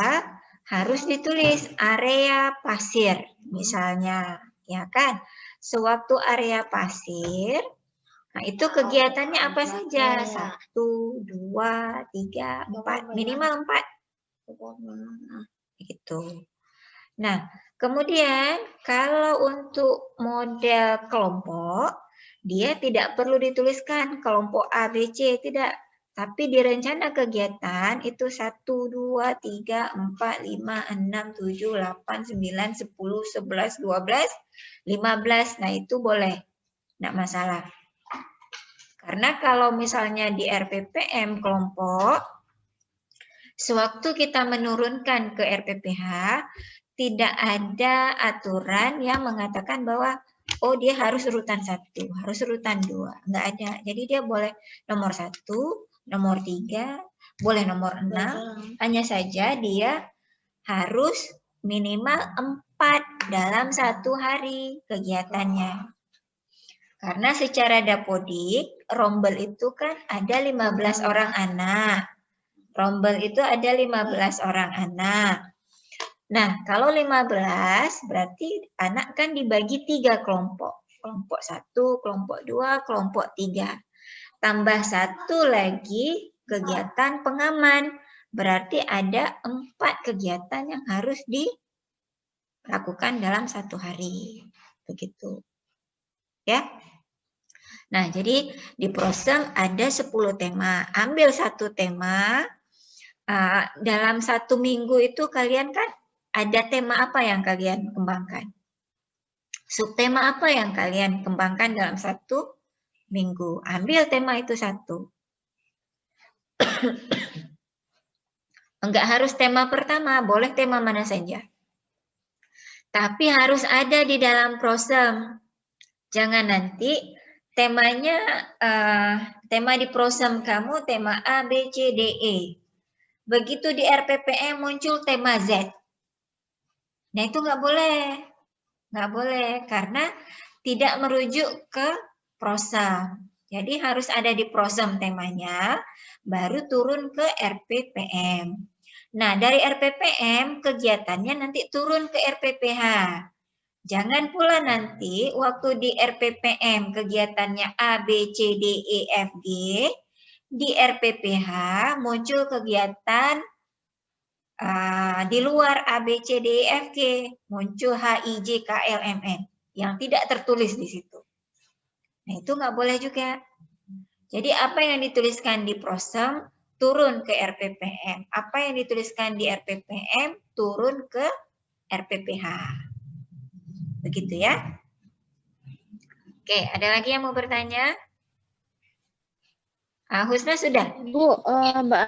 harus ditulis area pasir misalnya, ya kan? Sewaktu area pasir, nah itu kegiatannya apa saja? 1, 2, 3, 4, minimal 4. Gitu. Nah, kemudian kalau untuk model kelompok, dia tidak perlu dituliskan kelompok A, B, C, tidak. Tapi di rencana kegiatan itu 1, 2, 3, 4, 5, 6, 7, 8, 9, 10, 11, 12, 15. Nah itu boleh, tidak masalah. Karena kalau misalnya di RPPM kelompok, sewaktu kita menurunkan ke RPPH, tidak ada aturan yang mengatakan bahwa oh dia harus urutan 1, harus urutan 2. Enggak ada. Jadi dia boleh nomor 1, nomor 3, boleh nomor 6. Hanya saja dia harus minimal 4 dalam 1 hari kegiatannya. Karena secara dapodik, rombel itu kan ada 15 orang anak. Rombel itu ada 15 orang anak. Nah, kalau 15 berarti anak kan dibagi 3 kelompok. Kelompok 1, kelompok 2, kelompok 3. Tambah 1 lagi kegiatan pengaman. Berarti ada 4 kegiatan yang harus dilakukan dalam 1 hari. Begitu. Ya. Nah, jadi di prosem ada 10 tema. Ambil 1 tema. Dalam 1 minggu itu kalian kan ada tema apa yang kalian kembangkan? Subtema apa yang kalian kembangkan dalam 1 minggu? Ambil tema itu 1. Enggak harus tema pertama, boleh tema mana saja. Tapi harus ada di dalam prosem. Jangan nanti temanya Tema di prosem kamu tema A, B, C, D, E. Begitu di RPPM muncul tema Z. Nah itu nggak boleh. Nggak boleh karena tidak merujuk ke prosem. Jadi harus ada di prosem temanya, baru turun ke RPPM. Nah, dari RPPM kegiatannya nanti turun ke RPPH. Jangan pula nanti waktu di RPPM kegiatannya A, B, C, D, E, F, G, di RPPH muncul kegiatan di luar A, B, C, D, E, F, G, muncul H, I, J, K, L, M, N yang tidak tertulis di situ. Nah, itu nggak boleh juga. Jadi apa yang dituliskan di prosem turun ke RPPM. Apa yang dituliskan di RPPM turun ke RPPH. Begitu ya. Oke, ada lagi yang mau bertanya? Husna sudah? Bu, Mbak.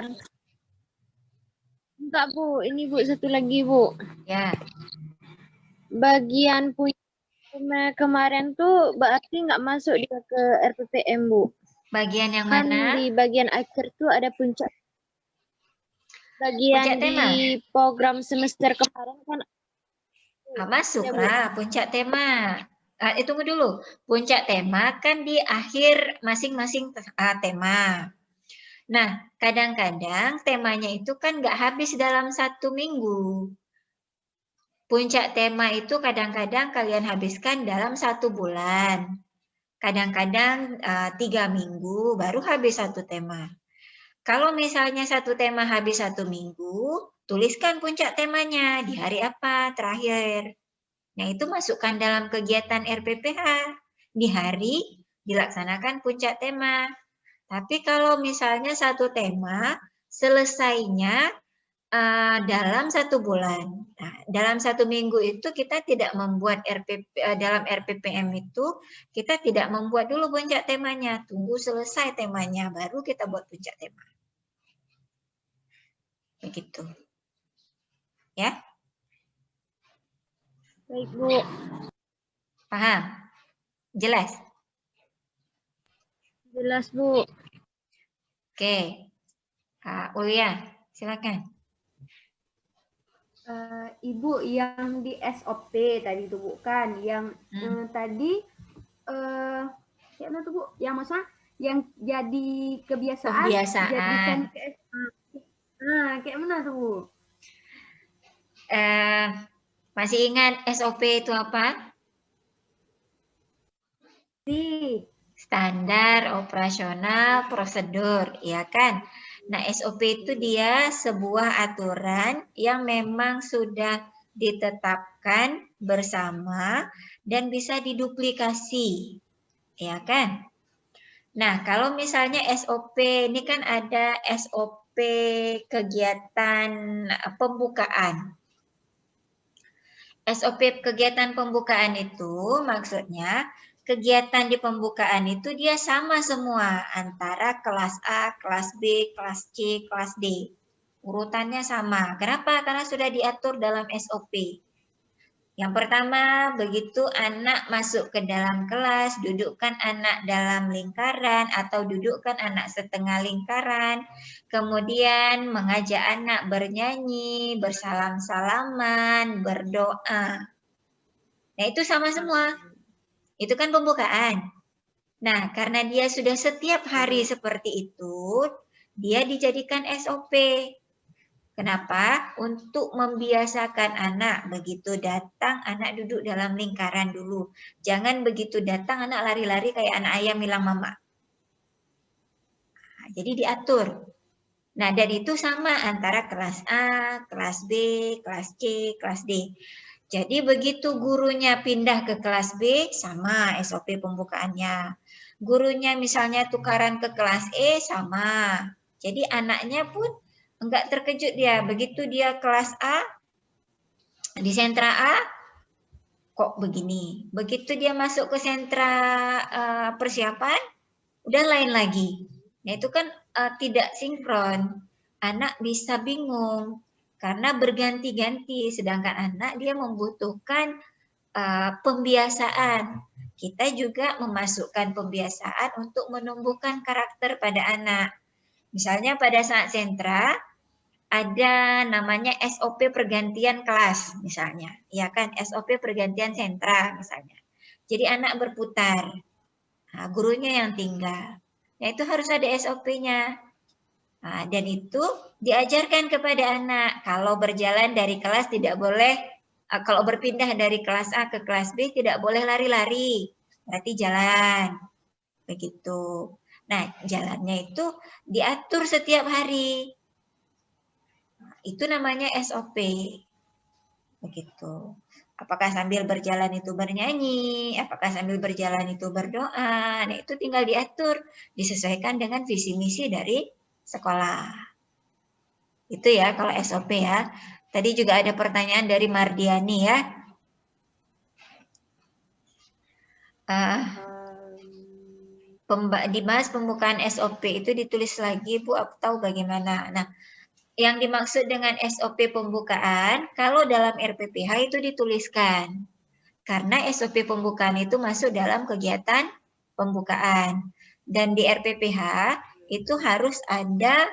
Enggak, Bu. Ini, Bu, satu lagi, Bu. Ya. Bagian punya kemarin tuh berarti nggak masuk dia ke RPPM, Bu. Bagian yang Kan mana? di bagian akhir tuh ada puncak. Bagian Puncak tema? di program semester kemarin kan Masuklah puncak tema. Tunggu dulu. Puncak tema kan di akhir masing-masing tema. Nah, kadang-kadang temanya itu kan nggak habis dalam 1 minggu. Puncak tema itu kadang-kadang kalian habiskan dalam 1 bulan. Kadang-kadang 3 minggu baru habis 1 tema. Kalau misalnya 1 tema habis 1 minggu, tuliskan puncak temanya di hari apa terakhir. Nah, itu masukkan dalam kegiatan RPPH. Di hari dilaksanakan puncak tema. Tapi kalau misalnya 1 tema selesainya dalam 1 bulan. Nah, dalam 1 minggu itu kita tidak membuat dalam RPPM itu kita tidak membuat dulu puncak temanya. Tunggu selesai temanya baru kita buat puncak tema. Begitu. Ya? baik, Bu. Paham? Jelas? Jelas, Bu. Oke. Ulia, silakan. Ibu yang di SOP tadi itu bukan yang tadi kayak mana tuh Bu? Yang maksudnya yang jadi kebiasaan jadikan ke kayak mana tuh Bu? Masih ingat SOP itu apa? Standar operasional prosedur, ya kan? Nah, SOP itu dia sebuah aturan yang memang sudah ditetapkan bersama dan bisa diduplikasi, ya kan? Nah, kalau misalnya SOP, ini kan ada SOP kegiatan pembukaan. SOP kegiatan pembukaan itu maksudnya kegiatan di pembukaan itu dia sama semua antara kelas A, kelas B, kelas C, kelas D. Urutannya sama. Kenapa? Karena sudah diatur dalam SOP. Yang pertama, begitu anak masuk ke dalam kelas, dudukkan anak dalam lingkaran atau dudukkan anak setengah lingkaran. Kemudian mengajak anak bernyanyi, bersalam-salaman, berdoa. Nah, itu sama semua. Itu kan pembukaan. Nah, karena dia sudah setiap hari seperti itu, dia dijadikan SOP. Kenapa? Untuk membiasakan anak. Begitu datang, anak duduk dalam lingkaran dulu. Jangan begitu datang, anak lari-lari kayak anak ayam hilang mama. Nah, jadi diatur. Nah, dan itu sama antara kelas A, kelas B, kelas C, kelas D. Jadi begitu gurunya pindah ke kelas B, sama SOP pembukaannya. Gurunya misalnya tukaran ke kelas E, sama. Jadi anaknya pun enggak terkejut dia. Begitu dia kelas A, di sentra A, kok begini. Begitu dia masuk ke sentra persiapan, udah lain lagi. Nah itu kan tidak sinkron. Anak bisa bingung karena berganti-ganti. Sedangkan anak dia membutuhkan pembiasaan. kita juga memasukkan pembiasaan untuk menumbuhkan karakter pada anak. Misalnya pada saat sentra, ada namanya SOP pergantian kelas misalnya. Ya kan, SOP pergantian sentra misalnya. Jadi anak berputar, nah, gurunya yang tinggal. Nah itu harus ada SOP-nya. Nah, dan itu diajarkan kepada anak. Kalau berjalan dari kelas tidak boleh, kalau berpindah dari kelas A ke kelas B tidak boleh lari-lari. Berarti jalan. Begitu. Nah, jalannya itu diatur setiap hari. Itu namanya SOP. Begitu. Apakah sambil berjalan itu bernyanyi, apakah sambil berjalan itu berdoa, nah itu tinggal diatur, disesuaikan dengan visi misi dari sekolah. Itu ya kalau SOP ya. Tadi juga ada pertanyaan dari Mardiani ya. Dibahas pembukaan SOP itu ditulis lagi Bu atau bagaimana? Nah, yang dimaksud dengan SOP pembukaan, kalau dalam RPPH itu dituliskan. Karena SOP pembukaan itu masuk dalam kegiatan pembukaan. Dan di RPPH itu harus ada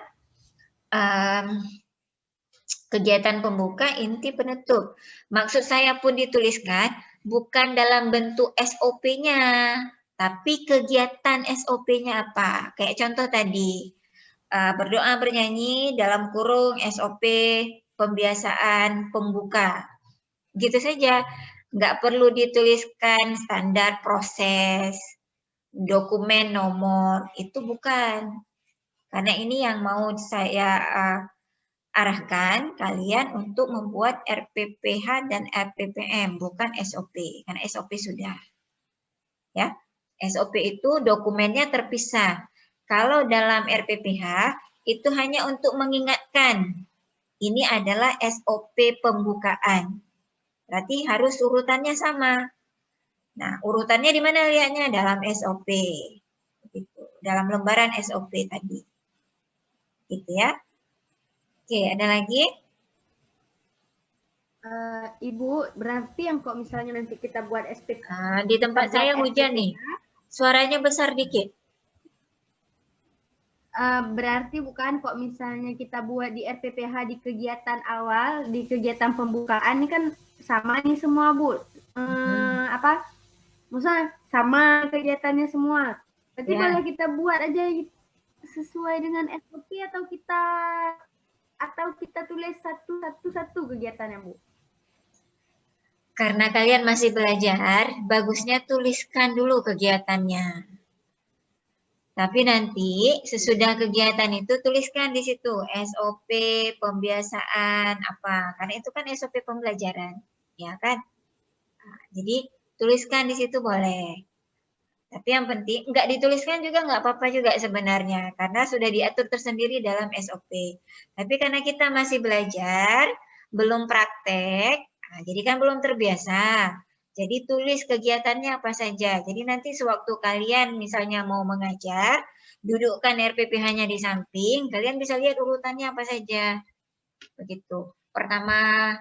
kegiatan pembuka, inti, penutup. Maksud saya pun dituliskan bukan dalam bentuk SOP-nya, tapi kegiatan SOP-nya apa. Kayak contoh tadi, berdoa bernyanyi dalam kurung SOP pembiasaan pembuka. Gitu saja. Nggak perlu dituliskan standar proses, dokumen nomor, itu bukan. Karena ini yang mau saya arahkan kalian untuk membuat RPPH dan RPPM, bukan SOP. Karena SOP sudah. Ya, SOP itu dokumennya terpisah. Kalau dalam RPPH itu hanya untuk mengingatkan. Ini adalah SOP pembukaan. Berarti harus urutannya sama. Nah, urutannya di mana lihatnya? Dalam SOP. Gitu. Dalam lembaran SOP tadi. Gitu ya. Oke, ada lagi? Ibu, berarti yang kok misalnya nanti kita buat SPP. Di tempat saya hujan nih. Suaranya besar dikit. Berarti bukan kok misalnya kita buat di RPPH di kegiatan awal, di kegiatan pembukaan ini kan sama nih semua Bu. Apa? Maksudnya sama kegiatannya semua. Berarti boleh kita buat aja sesuai dengan SOP atau kita tulis satu kegiatannya Bu. Karena kalian masih belajar, bagusnya tuliskan dulu kegiatannya. Tapi nanti sesudah kegiatan itu tuliskan di situ SOP pembiasaan apa, karena itu kan SOP pembelajaran, ya kan? Nah, jadi tuliskan di situ boleh. Tapi yang penting nggak dituliskan juga nggak apa-apa juga sebenarnya, karena sudah diatur tersendiri dalam SOP. Tapi karena kita masih belajar, belum praktek, nah, jadi kan belum terbiasa. Jadi tulis kegiatannya apa saja. Jadi nanti sewaktu kalian misalnya mau mengajar, dudukkan RPPH-nya di samping, kalian bisa lihat urutannya apa saja. Begitu. Pertama,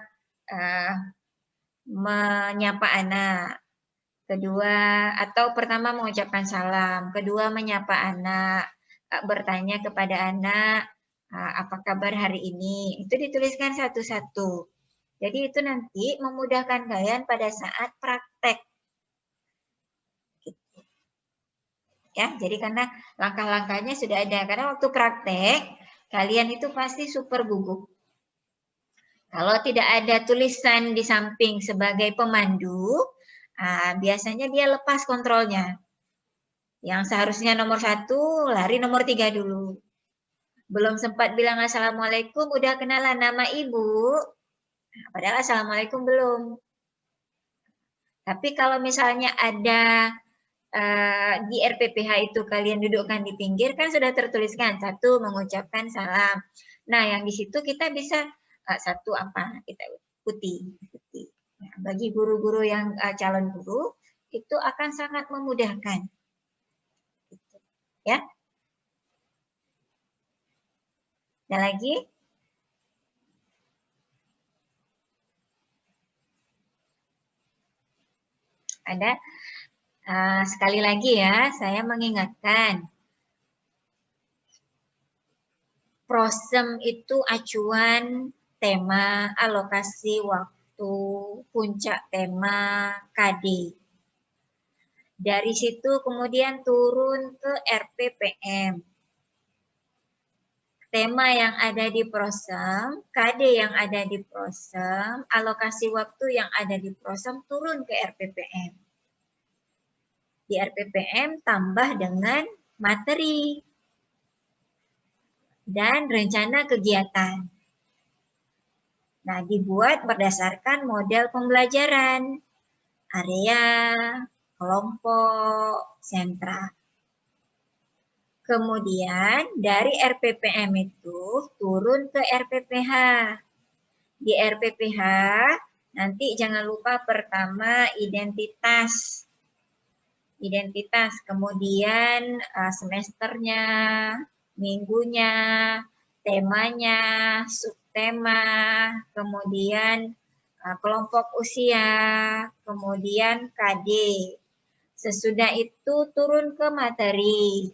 menyapa anak. Kedua, atau pertama mengucapkan salam. Kedua, menyapa anak. Bertanya kepada anak, apa kabar hari ini. Itu dituliskan satu-satu. Jadi itu nanti memudahkan kalian pada saat praktek. Gitu. Ya, jadi karena langkah-langkahnya sudah ada. Karena waktu praktek, kalian itu pasti super gugup. Kalau tidak ada tulisan di samping sebagai pemandu, biasanya dia lepas kontrolnya. Yang seharusnya nomor 1, lari nomor 3 dulu. Belum sempat bilang Assalamualaikum, udah kenalan nama ibu. Padahal Assalamualaikum belum. Tapi kalau misalnya ada di RPPH itu kalian dudukkan di pinggir, kan sudah tertuliskan. 1, mengucapkan salam. Nah, yang di situ kita bisa 1 apa? Kita ikuti. Nah, bagi guru-guru yang calon guru, itu akan sangat memudahkan. Gitu. Ya. Ada lagi? Ada? Sekali lagi ya, saya mengingatkan. Prosem itu acuan tema, alokasi waktu, puncak tema, KD. Dari situ kemudian turun ke RPPM. Tema yang ada di prosem, KD yang ada di prosem, alokasi waktu yang ada di prosem turun ke RPPM. Di RPPM tambah dengan materi dan rencana kegiatan. Nah, dibuat berdasarkan model pembelajaran, area, kelompok, sentra. Kemudian dari RPPM itu turun ke RPPH. Di RPPH nanti jangan lupa pertama identitas. Kemudian semesternya, minggunya, temanya, subtema, kemudian kelompok usia, kemudian KD. Sesudah itu turun ke materi.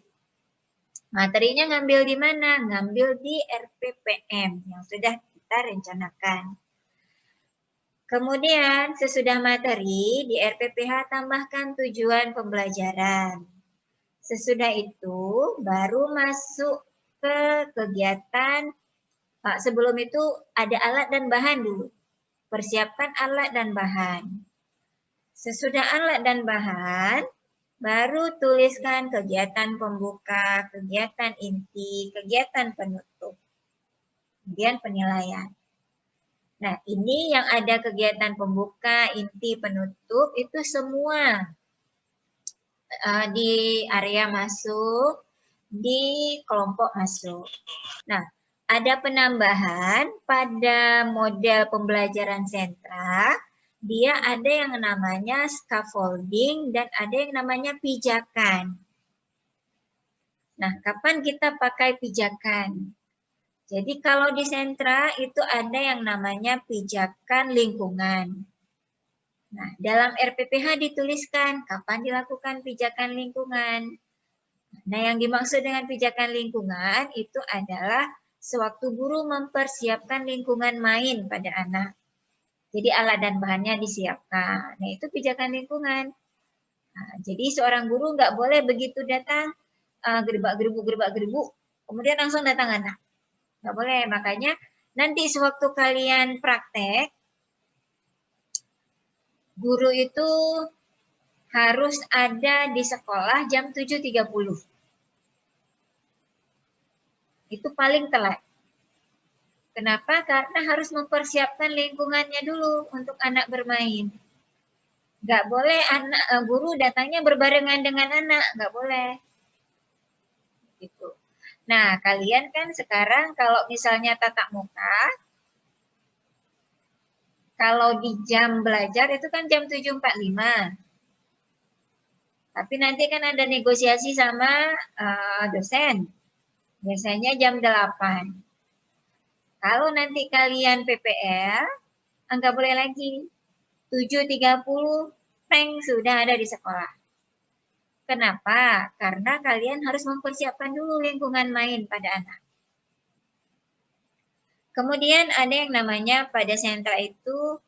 Materinya ngambil di mana? Ngambil di RPPM yang sudah kita rencanakan. Kemudian sesudah materi di RPPH tambahkan tujuan pembelajaran. Sesudah itu baru masuk ke kegiatan. Sebelum itu ada alat dan bahan dulu. Persiapkan alat dan bahan. Sesudah alat dan bahan, baru tuliskan kegiatan pembuka, kegiatan inti, kegiatan penutup. Kemudian penilaian. Nah, ini yang ada kegiatan pembuka, inti, penutup, itu semua di area masuk, di kelompok masuk. Nah, ada penambahan pada model pembelajaran sentra, dia ada yang namanya scaffolding dan ada yang namanya pijakan. Nah, kapan kita pakai pijakan? Jadi kalau di sentra itu ada yang namanya pijakan lingkungan. Nah, dalam RPPH dituliskan kapan dilakukan pijakan lingkungan. Nah, yang dimaksud dengan pijakan lingkungan itu adalah sewaktu guru mempersiapkan lingkungan main pada anak. Jadi alat dan bahannya disiapkan. Nah, itu pijakan lingkungan. Nah, jadi seorang guru nggak boleh begitu datang gerbak-gerubuk, kemudian langsung datang anak. Nggak boleh, makanya nanti sewaktu kalian praktek, guru itu harus ada di sekolah jam 7.30. Itu paling telat. Kenapa? Karena harus mempersiapkan lingkungannya dulu untuk anak bermain. Nggak boleh guru datangnya berbarengan dengan anak, nggak boleh. Gitu. Nah, kalian kan sekarang kalau misalnya tatap muka, kalau di jam belajar itu kan jam 7.45. Tapi nanti kan ada negosiasi sama dosen. Biasanya jam 8. Kalau nanti kalian PPL, nggak boleh lagi. 7.30, peng, sudah ada di sekolah. Kenapa? Karena kalian harus mempersiapkan dulu lingkungan main pada anak. Kemudian ada yang namanya pada sentra itu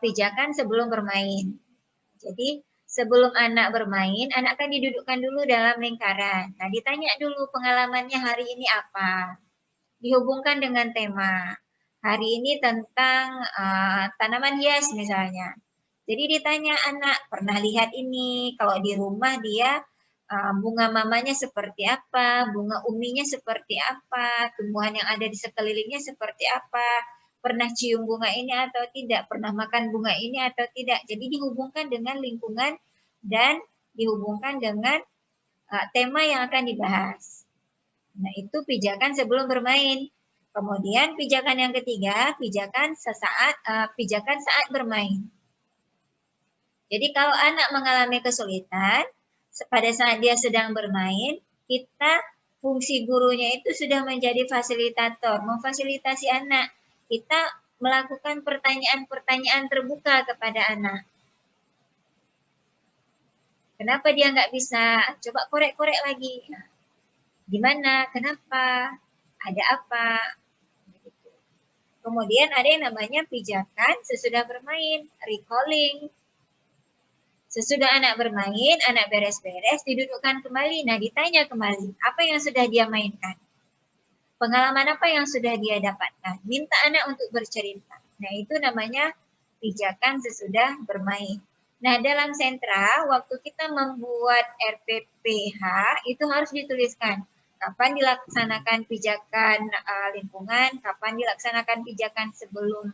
pijakan sebelum bermain. Jadi sebelum anak bermain, anak akan didudukkan dulu dalam lingkaran. Nah, ditanya dulu pengalamannya hari ini apa. Dihubungkan dengan tema. Hari ini tentang tanaman hias misalnya. Jadi ditanya anak, pernah lihat ini? Kalau di rumah dia bunga mamanya seperti apa, bunga uminya seperti apa, tumbuhan yang ada di sekelilingnya seperti apa, pernah cium bunga ini atau tidak, pernah makan bunga ini atau tidak. Jadi dihubungkan dengan lingkungan dan dihubungkan dengan tema yang akan dibahas. Nah, itu pijakan sebelum bermain. Kemudian pijakan yang ketiga, pijakan saat bermain. Jadi kalau anak mengalami kesulitan, pada saat dia sedang bermain, fungsi gurunya itu sudah menjadi fasilitator, memfasilitasi anak. Kita melakukan pertanyaan-pertanyaan terbuka kepada anak. Kenapa dia nggak bisa? Coba korek-korek lagi. Nah, gimana? Kenapa? Ada apa? Begitu. Kemudian ada yang namanya pijakan sesudah bermain, recalling. Sesudah anak bermain, anak beres-beres, didudukkan kembali. Nah, ditanya kembali, apa yang sudah dia mainkan? Pengalaman apa yang sudah dia dapatkan? Minta anak untuk bercerita. Nah, itu namanya pijakan sesudah bermain. Nah, dalam sentra, waktu kita membuat RPPH, itu harus dituliskan. Kapan dilaksanakan pijakan lingkungan, kapan dilaksanakan pijakan sebelum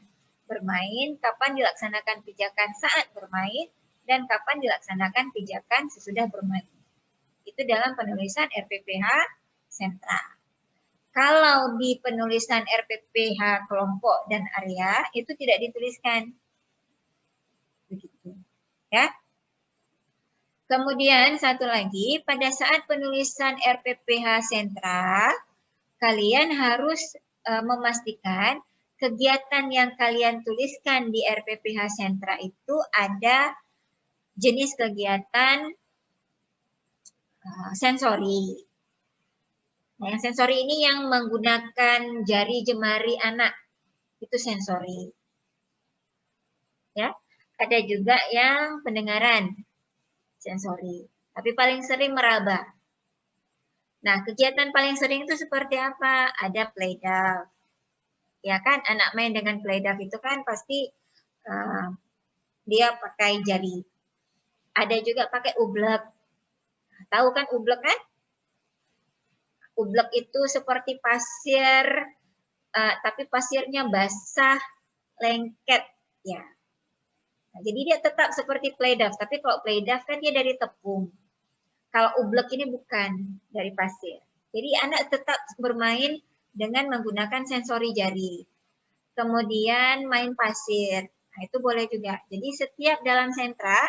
bermain, kapan dilaksanakan pijakan saat bermain, dan kapan dilaksanakan pijakan sesudah bermain. Itu dalam penulisan RPPH sentra. Kalau di penulisan RPPH kelompok dan area itu tidak dituliskan. Begitu. Ya. Kemudian satu lagi, pada saat penulisan RPPH sentra, kalian harus memastikan kegiatan yang kalian tuliskan di RPPH sentra itu ada jenis kegiatan sensori. Nah, yang sensori ini yang menggunakan jari jemari anak, itu sensori. Ya, ada juga yang pendengaran, sensori. Tapi paling sering meraba. Nah, kegiatan paling sering itu seperti apa? Ada playduff. Ya kan, anak main dengan playduff itu kan pasti dia pakai jari. Ada juga pakai ublek. Tahu kan ublek kan? Ublek itu seperti pasir, tapi pasirnya basah, lengket. Ya. Nah, jadi dia tetap seperti playduff, tapi kalau playduff kan dia dari tepung. Kalau ublek ini bukan dari pasir. Jadi anak tetap bermain dengan menggunakan sensori jari. Kemudian main pasir. Nah, itu boleh juga. Jadi setiap dalam sentra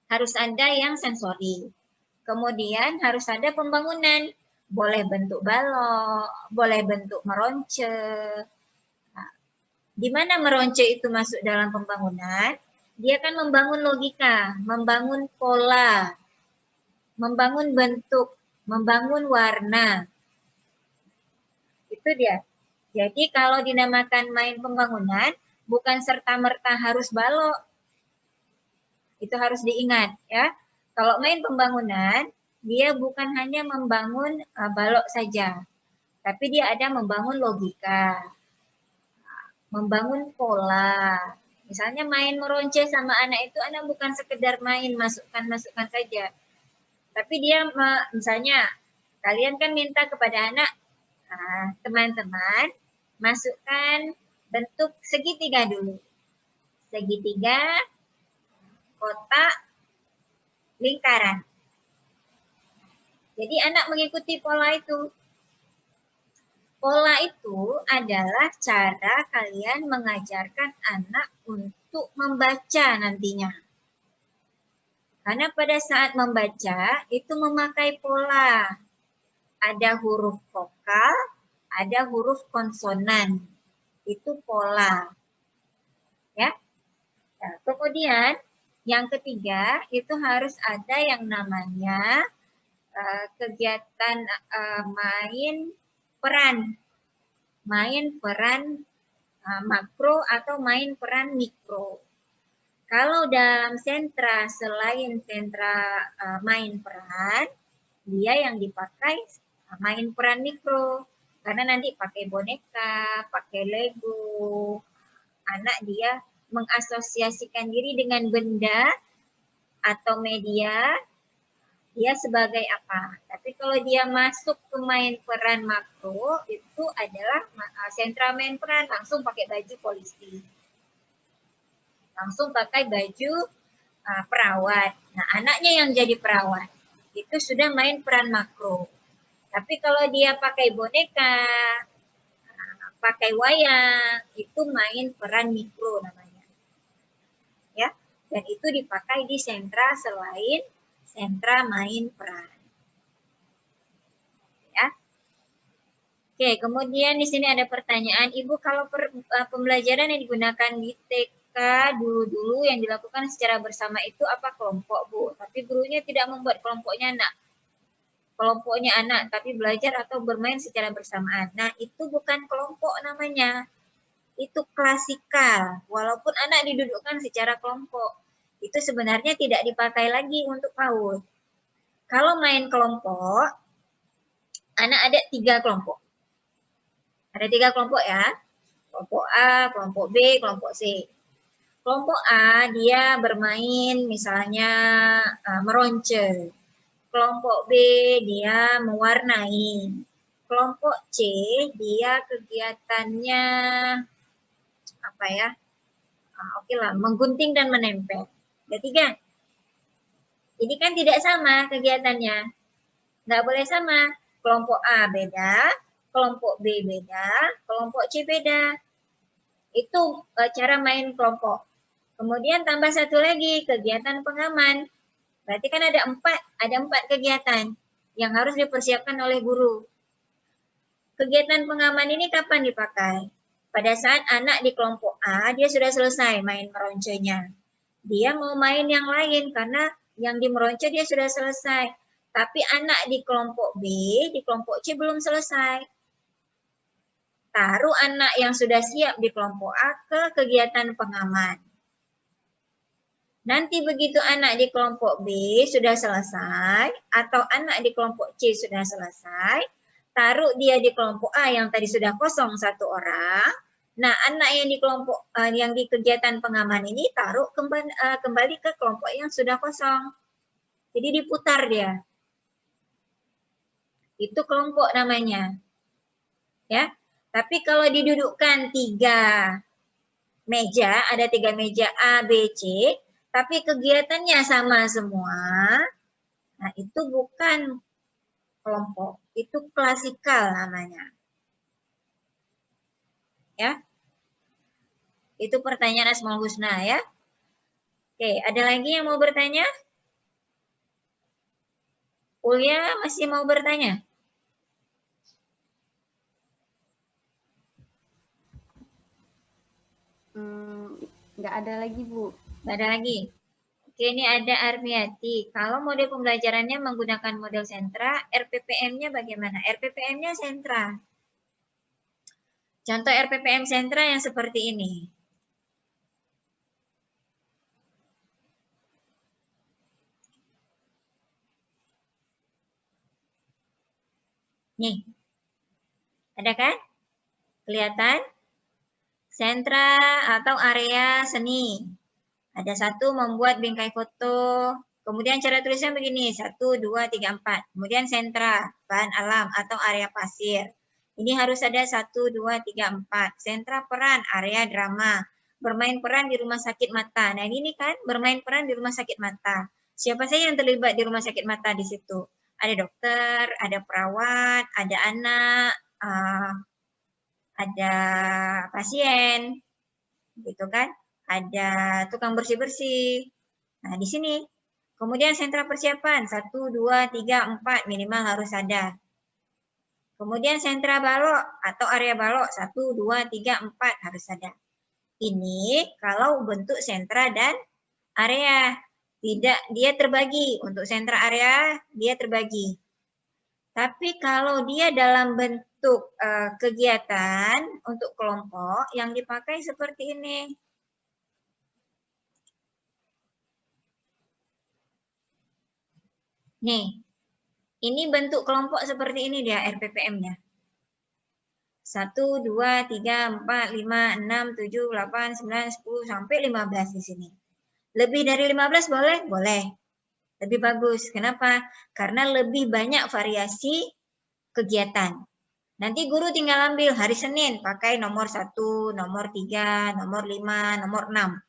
harus ada yang sensori. Kemudian harus ada pembangunan. Boleh bentuk balok, boleh bentuk meronce. Nah, di mana meronce itu masuk dalam pembangunan? Dia kan membangun logika, membangun pola, membangun bentuk, membangun warna. Itu dia. Jadi kalau dinamakan main pembangunan, bukan serta-merta harus balok. Itu harus diingat ya. Kalau main pembangunan, dia bukan hanya membangun balok saja, tapi dia ada membangun logika, membangun pola. Misalnya main meronce sama anak itu, anak bukan sekedar main masukkan saja. Tapi dia misalnya kalian kan minta kepada anak, teman-teman masukkan bentuk segitiga dulu. Segitiga, kotak, lingkaran. Jadi anak mengikuti pola itu. Pola itu adalah cara kalian mengajarkan anak untuk membaca nantinya. Karena pada saat membaca itu memakai pola. Ada huruf vokal, ada huruf konsonan. Itu pola. Ya. Nah, kemudian yang ketiga itu harus ada yang namanya kegiatan main peran makro atau main peran mikro. Kalau dalam sentra selain sentra main peran, dia yang dipakai main peran mikro. Karena nanti pakai boneka, pakai Lego, anak dia mengasosiasikan diri dengan benda atau media, dia sebagai apa. Tapi kalau dia masuk ke main peran makro, itu adalah sentra main peran, langsung pakai baju polisi. Langsung pakai baju perawat. Nah, anaknya yang jadi perawat. Itu sudah main peran makro. Tapi kalau dia pakai boneka, pakai wayang, itu main peran mikro namanya. Ya, dan itu dipakai di sentra selain sentra main peran. Ya. Oke, kemudian di sini ada pertanyaan, Ibu, kalau pembelajaran yang digunakan di ketika dulu-dulu yang dilakukan secara bersama itu apa? Kelompok, Bu. Tapi gurunya tidak membuat kelompoknya anak, tapi belajar atau bermain secara bersamaan. Nah, itu bukan kelompok namanya. Itu klasikal. Walaupun anak didudukkan secara kelompok, itu sebenarnya tidak dipakai lagi untuk PAUD. Kalau main kelompok, anak ada 3 kelompok. Ada 3 kelompok ya. Kelompok A, kelompok B, kelompok C. Kelompok A dia bermain misalnya meronce. Kelompok B dia mewarnai. Kelompok C dia kegiatannya apa ya? Oke lah, menggunting dan menempel. Ada 3. Ini kan tidak sama kegiatannya. Nggak boleh sama. Kelompok A beda, kelompok B beda, kelompok C beda. Itu cara main kelompok. Kemudian tambah satu lagi, kegiatan pengaman. Berarti kan ada 4 kegiatan yang harus dipersiapkan oleh guru. Kegiatan pengaman ini kapan dipakai? Pada saat anak di kelompok A, dia sudah selesai main meroncenya. Dia mau main yang lain karena yang di meronce dia sudah selesai. Tapi anak di kelompok B, di kelompok C belum selesai. Taruh anak yang sudah siap di kelompok A ke kegiatan pengaman. Nanti begitu anak di kelompok B sudah selesai, atau anak di kelompok C sudah selesai, taruh dia di kelompok A yang tadi sudah kosong 1 orang. Nah, anak yang di kelompok yang di kegiatan pengaman ini taruh kembali ke kelompok yang sudah kosong. Jadi diputar dia. Itu kelompok namanya. Ya. Tapi kalau didudukkan 3 meja, ada 3 meja A, B, C, tapi kegiatannya sama semua, nah itu bukan kelompok, itu klasikal namanya. Ya, itu pertanyaan Asmaul Husna ya. Oke, ada lagi yang mau bertanya? Ulya masih mau bertanya? Nggak ada lagi, Bu. Nggak ada lagi. Oke, ini ada Armiati. Kalau model pembelajarannya menggunakan model sentra, RPPM-nya bagaimana? RPPM-nya sentra. Contoh RPPM sentra yang seperti ini. Nih, ada kan? Kelihatan? Sentra atau area seni. Ada 1 membuat bingkai foto. Kemudian cara tulisnya begini, 1, 2, 3, 4. Kemudian sentra, bahan alam atau area pasir. Ini harus ada 1, 2, 3, 4. Sentra peran, area drama. Bermain peran di rumah sakit mata. Nah ini kan bermain peran di rumah sakit mata. Siapa saja yang terlibat di rumah sakit mata di situ? Ada dokter, ada perawat, ada anak, ada pasien, gitu kan? Ada tukang bersih-bersih. Nah, di sini. Kemudian sentra persiapan, 1, 2, 3, 4 minimal harus ada. Kemudian sentra balok atau area balok, 1, 2, 3, 4 harus ada. Ini kalau bentuk sentra dan area. Tidak, dia terbagi. Untuk sentra area, dia terbagi. Tapi kalau dia dalam bentuk kegiatan untuk kelompok, yang dipakai seperti ini. Nih, ini bentuk kelompok seperti ini dia RPPM-nya. 1, 2, 3, 4, 5, 6, 7, 8, 9, 10, sampai 15 di sini. Lebih dari 15 boleh? Boleh. Lebih bagus. Kenapa? Karena lebih banyak variasi kegiatan. Nanti guru tinggal ambil hari Senin pakai nomor 1, nomor 3, nomor 5, nomor 6.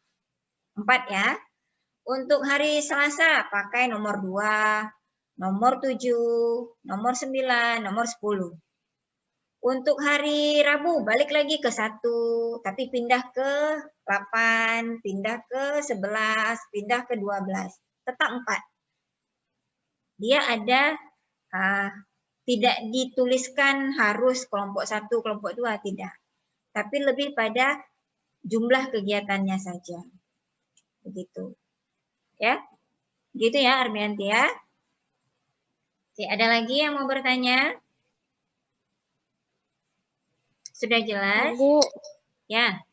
4 ya. Untuk hari Selasa pakai nomor 2, nomor 7, nomor 9, nomor 10. Untuk hari Rabu balik lagi ke 1, tapi pindah ke 8, pindah ke 11, pindah ke 12. Tetap 4. Dia ada tidak dituliskan harus kelompok 1, kelompok 2, tidak. Tapi lebih pada jumlah kegiatannya saja. Begitu. Ya. Gitu ya Armianti ya. Oke, ada lagi yang mau bertanya? Sudah jelas? Bu. Ya.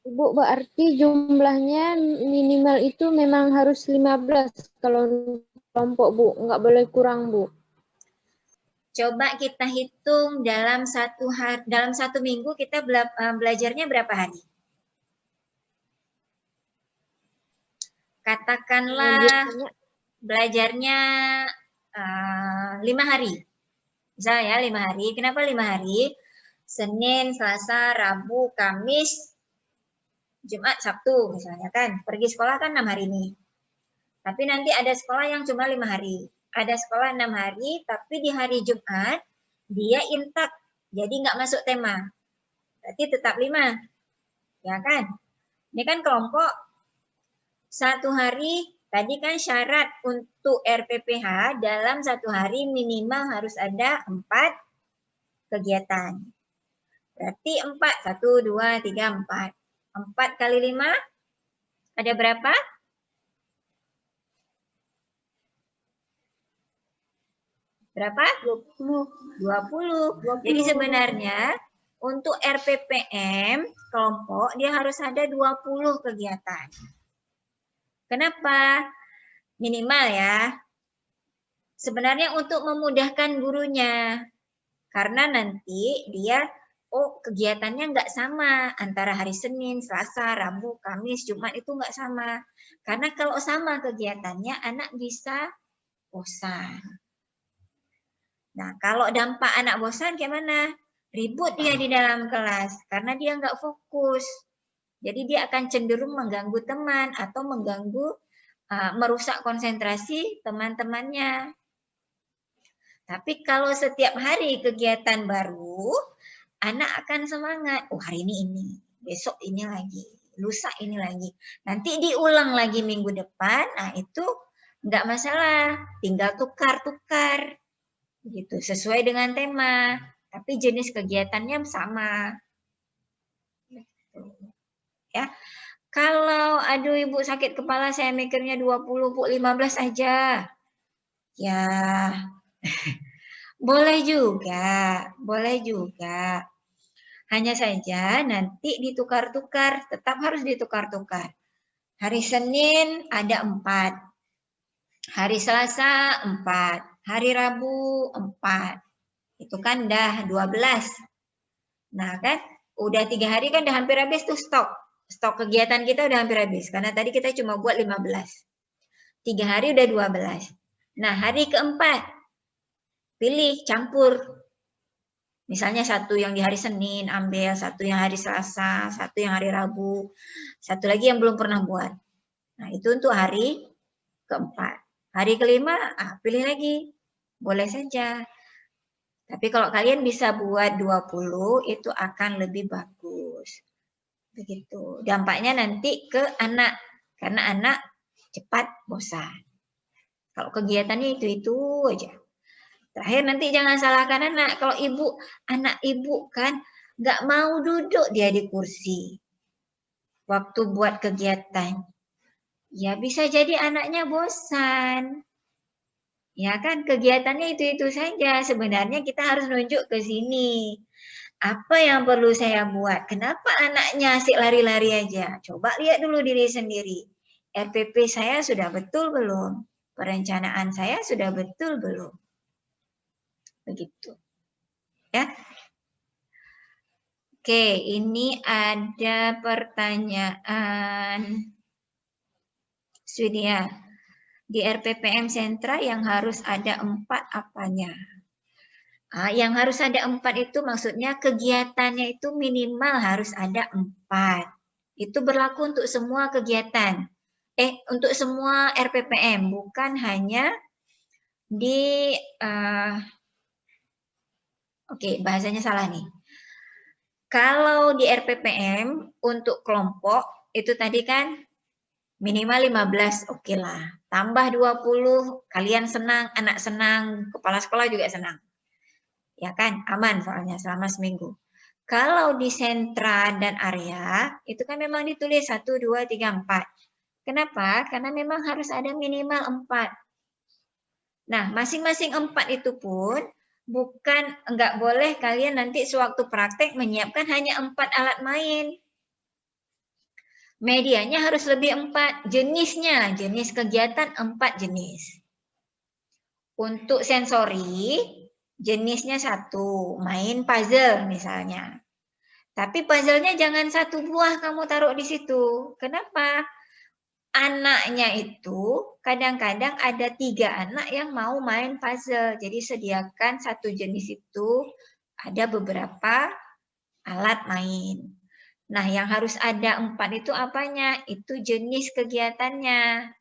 Bu, berarti jumlahnya minimal itu memang harus 15 kalau kelompok, Bu. Nggak boleh kurang, Bu. Coba kita hitung dalam satu minggu kita belajarnya berapa hari? Katakanlah belajarnya 5 hari. Misalnya ya 5 hari. Kenapa 5 hari? Senin, Selasa, Rabu, Kamis, Jumat, Sabtu misalnya kan. Pergi sekolah kan 6 hari ini. Tapi nanti ada sekolah yang cuma 5 hari. Ada sekolah 6 hari, tapi di hari Jumat dia intak. Jadi nggak masuk tema. Berarti tetap 5. Ya kan? Ini kan kelompok 1 hari. Tadi kan syarat untuk RPPH dalam 1 hari minimal harus ada 4 kegiatan. Berarti 4. 1, 2, 3, 4. 4 kali 5 ada berapa? Berapa? 20. Jadi sebenarnya untuk RPPM kelompok dia harus ada 20 kegiatan. Kenapa? Minimal ya. Sebenarnya untuk memudahkan gurunya. Karena nanti dia, kegiatannya nggak sama. Antara hari Senin, Selasa, Rabu, Kamis, Jumat itu nggak sama. Karena kalau sama kegiatannya, anak bisa bosan. Nah, kalau dampak anak bosan gimana? Ribut dia di dalam kelas. Karena dia nggak fokus. Jadi dia akan cenderung mengganggu teman atau mengganggu, merusak konsentrasi teman-temannya. Tapi kalau setiap hari kegiatan baru, anak akan semangat. Oh hari ini, besok ini lagi, lusa ini lagi. Nanti diulang lagi minggu depan, nah itu nggak masalah. Tinggal tukar-tukar. Gitu, sesuai dengan tema. Tapi jenis kegiatannya sama. Ya, kalau aduh ibu sakit kepala saya mikirnya 20, Bu 15 aja. Ya, boleh juga, boleh juga. Hanya saja nanti ditukar-tukar, tetap harus ditukar-tukar. Hari Senin ada 4, hari Selasa 4, hari Rabu 4. Itu kan dah 12. Nah kan, udah 3 hari kan udah hampir habis tuh stok. Stok kegiatan kita udah hampir habis. Karena tadi kita cuma buat 15. 3 hari udah 12. Nah, hari keempat. Pilih, campur. Misalnya satu yang di hari Senin ambil, satu yang hari Selasa, satu yang hari Rabu. Satu lagi yang belum pernah buat. Nah, itu untuk hari keempat. Hari kelima, pilih lagi. Boleh saja. Tapi kalau kalian bisa buat 20, itu akan lebih bagus. Begitu. Dampaknya nanti ke anak. Karena anak cepat bosan. Kalau kegiatannya itu aja. Terakhir nanti jangan salahkan anak. Kalau anak ibu kan nggak mau duduk dia di kursi. Waktu buat kegiatan. Ya bisa jadi anaknya bosan. Ya kan kegiatannya itu saja. Sebenarnya kita harus nunjuk ke sini. Apa yang perlu saya buat? Kenapa anaknya asik lari-lari aja? Coba lihat dulu diri sendiri. RPP saya sudah betul belum? Perencanaan saya sudah betul belum? Begitu. Ya. Oke, ini ada pertanyaan. Swidia. Di RPPM sentra yang harus ada 4 apanya? Yang harus ada 4 itu maksudnya kegiatannya itu minimal harus ada 4. Itu berlaku untuk semua kegiatan. Untuk semua RPPM, bukan hanya di... Oke, bahasanya salah nih. Kalau di RPPM untuk kelompok, itu tadi kan minimal 15, oke lah. Tambah 20, kalian senang, anak senang, kepala sekolah juga senang. Ya kan, aman soalnya selama seminggu. Kalau di sentra dan area, itu kan memang ditulis 1, 2, 3, 4. Kenapa? Karena memang harus ada minimal 4. Nah, masing-masing 4 itu pun nggak boleh kalian nanti sewaktu praktek menyiapkan hanya 4 alat main. Medianya harus lebih 4. Jenisnya, jenis kegiatan 4 jenis. Untuk sensori, jenisnya 1, main puzzle misalnya. Tapi puzzle-nya jangan 1 buah kamu taruh di situ. Kenapa? Anaknya itu kadang-kadang ada 3 anak yang mau main puzzle. Jadi sediakan 1 jenis itu ada beberapa alat main. Nah, yang harus ada 4 itu apanya? Itu jenis kegiatannya.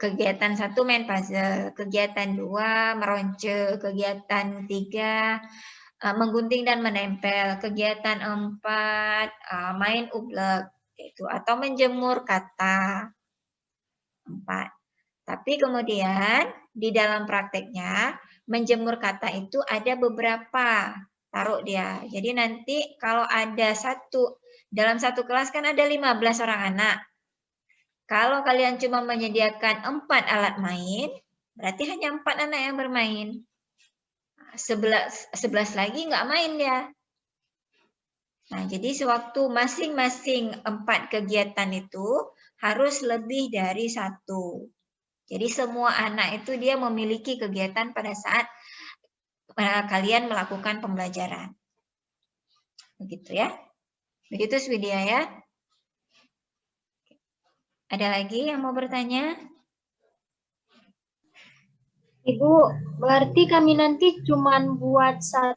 Kegiatan 1 main puzzle, kegiatan 2 meronce, kegiatan 3 menggunting dan menempel, kegiatan 4 main ublek. Itu atau menjemur kata 4. Tapi kemudian di dalam prakteknya menjemur kata itu ada beberapa taruh dia. Jadi nanti kalau ada dalam satu kelas kan ada 15 orang anak. Kalau kalian cuma menyediakan 4 alat main, berarti hanya 4 anak yang bermain. 11 lagi nggak main dia. Nah, jadi sewaktu masing-masing 4 kegiatan itu harus lebih dari 1. Jadi semua anak itu dia memiliki kegiatan pada saat kalian melakukan pembelajaran. Begitu ya. Begitu Swidia ya. Ada lagi yang mau bertanya? Ibu, berarti kami nanti cuman buat 1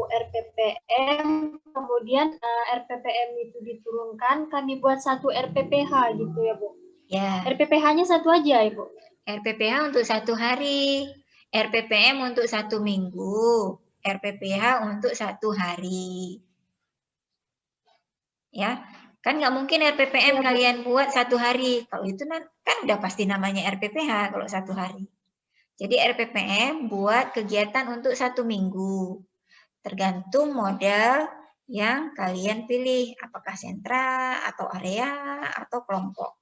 RPPM, kemudian RPPM itu diturunkan, kami buat 1 RPPH gitu ya, Bu? Ya. RPPH-nya 1 aja, Ibu? RPPH untuk 1 hari, RPPM untuk 1 minggu, RPPH untuk 1 hari. Ya, kan nggak mungkin RPPM kalian buat 1 hari. Kalau itu kan udah pasti namanya RPPH kalau 1 hari. Jadi RPPM buat kegiatan untuk 1 minggu. Tergantung model yang kalian pilih. Apakah sentra, atau area, atau kelompok.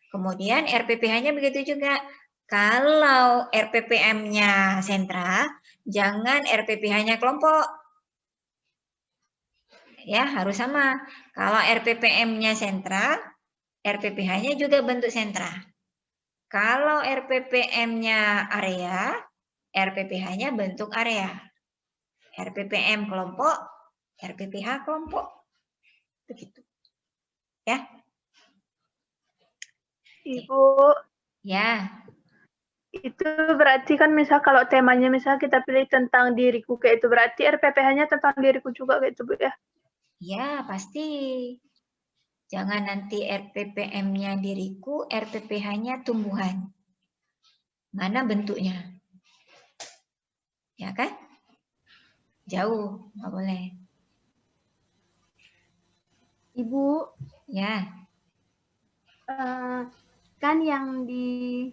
Kemudian RPPH-nya begitu juga. Kalau RPPM-nya sentra, jangan RPPH-nya kelompok. Ya, harus sama. Kalau RPPM-nya sentra, RPPH-nya juga bentuk sentra. Kalau RPPM-nya area, RPPH-nya bentuk area. RPPM kelompok, RPPH kelompok. Begitu. Ya. Ibu. Ya. Itu berarti kan misal kalau temanya misal kita pilih tentang diriku kayak itu berarti RPPH-nya tentang diriku juga kayak itu Bu ya? Ya, pasti. Jangan nanti RPPM-nya diriku, RPPH-nya tumbuhan. Mana bentuknya? Ya kan? Jauh, nggak boleh. Ibu. Ya. Kan yang di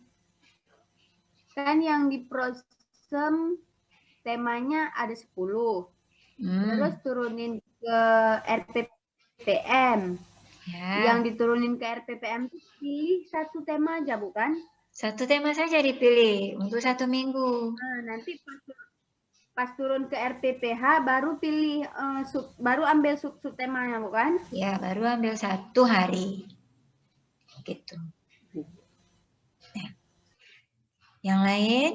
prosem temanya ada 10. Terus turunin ke RPPM. Ya. Yang diturunin ke RPPM itu pilih 1 tema aja, bukan? 1 tema saja dipilih untuk 1 minggu. Nah, nanti pas turun ke RPPH baru pilih baru ambil sub temanya, bukan? Ya, baru ambil 1 hari. Gitu. Nah. Yang lain?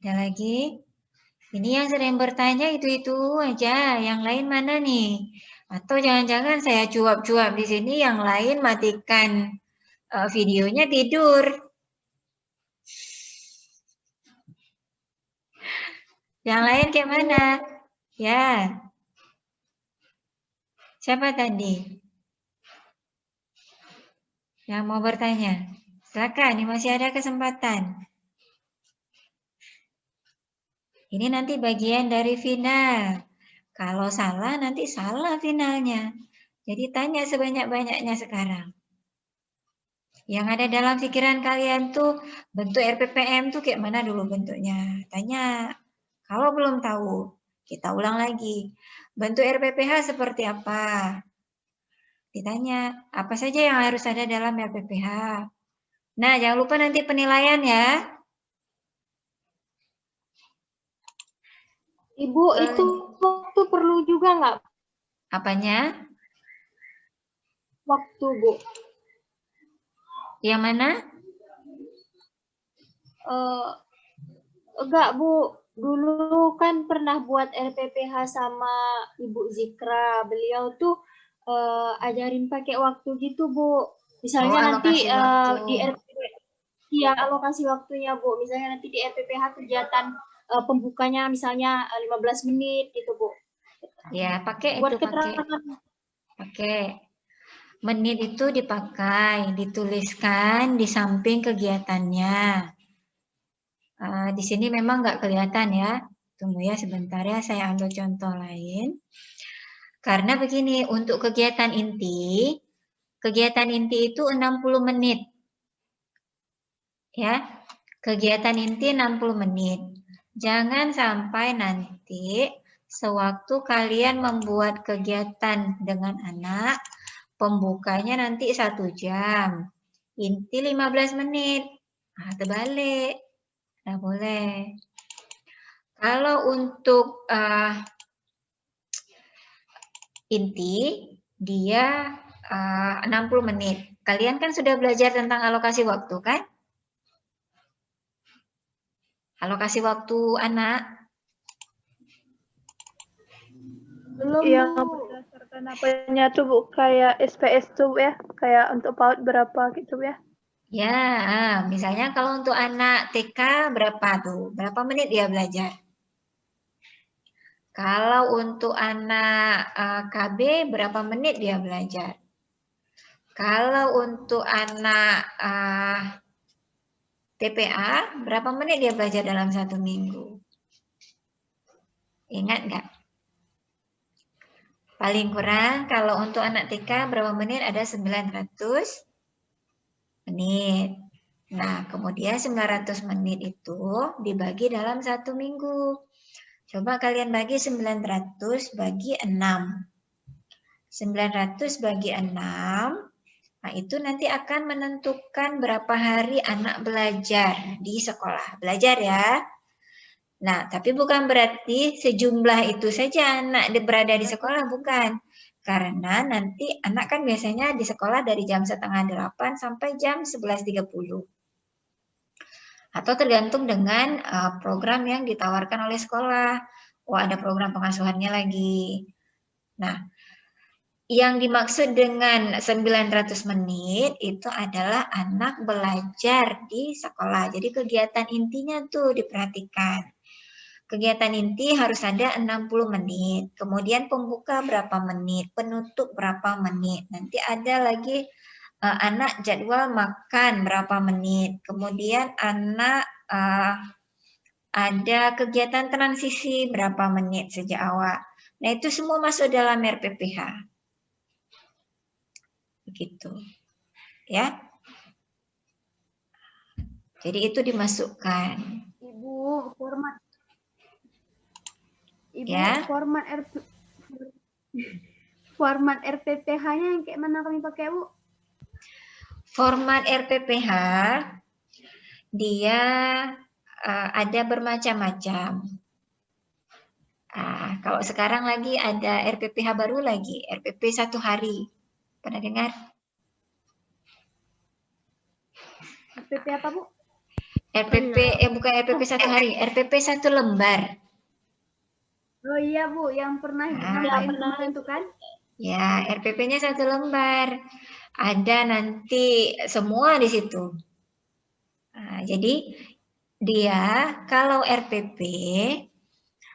Ada lagi? Ini yang sering bertanya itu aja. Yang lain mana nih? Atau jangan-jangan saya cuap-cuap di sini, yang lain matikan videonya tidur. Yang lain kayak mana? Ya. Siapa tadi? Yang mau bertanya? Silakan, ini masih ada kesempatan. Ini nanti bagian dari final. Kalau salah, nanti salah finalnya. Jadi tanya sebanyak-banyaknya sekarang. Yang ada dalam pikiran kalian tuh, bentuk RPPM tuh kayak mana dulu bentuknya? Tanya. Kalau belum tahu, Kita ulang lagi. Bentuk RPPH seperti apa? Ditanya, apa saja yang harus ada dalam RPPH? Nah, jangan lupa nanti penilaian ya. Ibu, itu waktu perlu juga nggak? Apanya? Waktu, Bu. Yang mana? Enggak, Bu. Dulu kan pernah buat RPPH sama Ibu Zikra. Beliau tuh ajarin pakai waktu gitu, Bu. Misalnya nanti di RPPH, ya alokasi waktunya, Bu. Misalnya nanti di RPPH kegiatan pembukanya misalnya 15 menit gitu, Bu. Ya, pakai buat itu, pakai. Menit itu dipakai, dituliskan di samping kegiatannya. Di sini memang nggak kelihatan ya. Tunggu ya sebentar ya, saya ambil contoh lain. Karena begini, untuk kegiatan inti itu 60 menit. Ya, kegiatan inti 60 menit. Jangan sampai nanti sewaktu kalian membuat kegiatan dengan anak, pembukanya nanti 1 jam. Inti 15 menit. Nah, terbalik. Nggak boleh. Kalau untuk inti, dia 60 menit. Kalian kan sudah belajar tentang alokasi waktu, kan? Alokasi waktu anak. Belum, yang Bu. berdasarkan apanya tuh Bu, kayak SPS tuh ya, kayak untuk PAUD berapa gitu ya? Ya, misalnya kalau untuk anak TK berapa tuh? Berapa menit dia belajar? Kalau untuk anak KB berapa menit dia belajar? Kalau untuk anak TPA berapa menit dia belajar dalam 1 minggu? Ingat nggak? Paling kurang kalau untuk anak TK berapa menit? Ada 900 menit. Nah, kemudian 900 menit itu dibagi dalam 1 minggu. Coba kalian bagi 900 bagi 6. 900 bagi 6, nah itu nanti akan menentukan berapa hari anak belajar di sekolah. Belajar ya. Nah, tapi bukan berarti sejumlah itu saja anak berada di sekolah, bukan. Karena nanti anak kan biasanya di sekolah dari jam 7:30 sampai jam 11.30. Atau tergantung dengan program yang ditawarkan oleh sekolah. Oh, ada program pengasuhannya lagi. Nah, yang dimaksud dengan 900 menit itu adalah anak belajar di sekolah. Jadi kegiatan intinya tuh diperhatikan. Kegiatan inti harus ada 60 menit. Kemudian pembuka berapa menit, penutup berapa menit. Nanti ada lagi anak jadwal makan berapa menit. Kemudian anak ada kegiatan transisi berapa menit sejak awal. Nah, itu semua masuk dalam RPPH. Begitu. Ya. Jadi itu dimasukkan. Ibu, format format RPPH-nya yang kayak mana kami pakai, Bu? Format RPPH dia ada bermacam-macam. Kalau sekarang lagi ada RPPH baru lagi, RPP 1 hari. Pernah dengar? RPP apa, Bu? RPP, bukan RPP 1 hari, RPP 1 lembar. Oh iya, Bu, yang pernah nampain kemarin tuh kan? Ya, RPP-nya 1 lembar. Ada nanti semua di situ. Nah, jadi dia kalau RPP,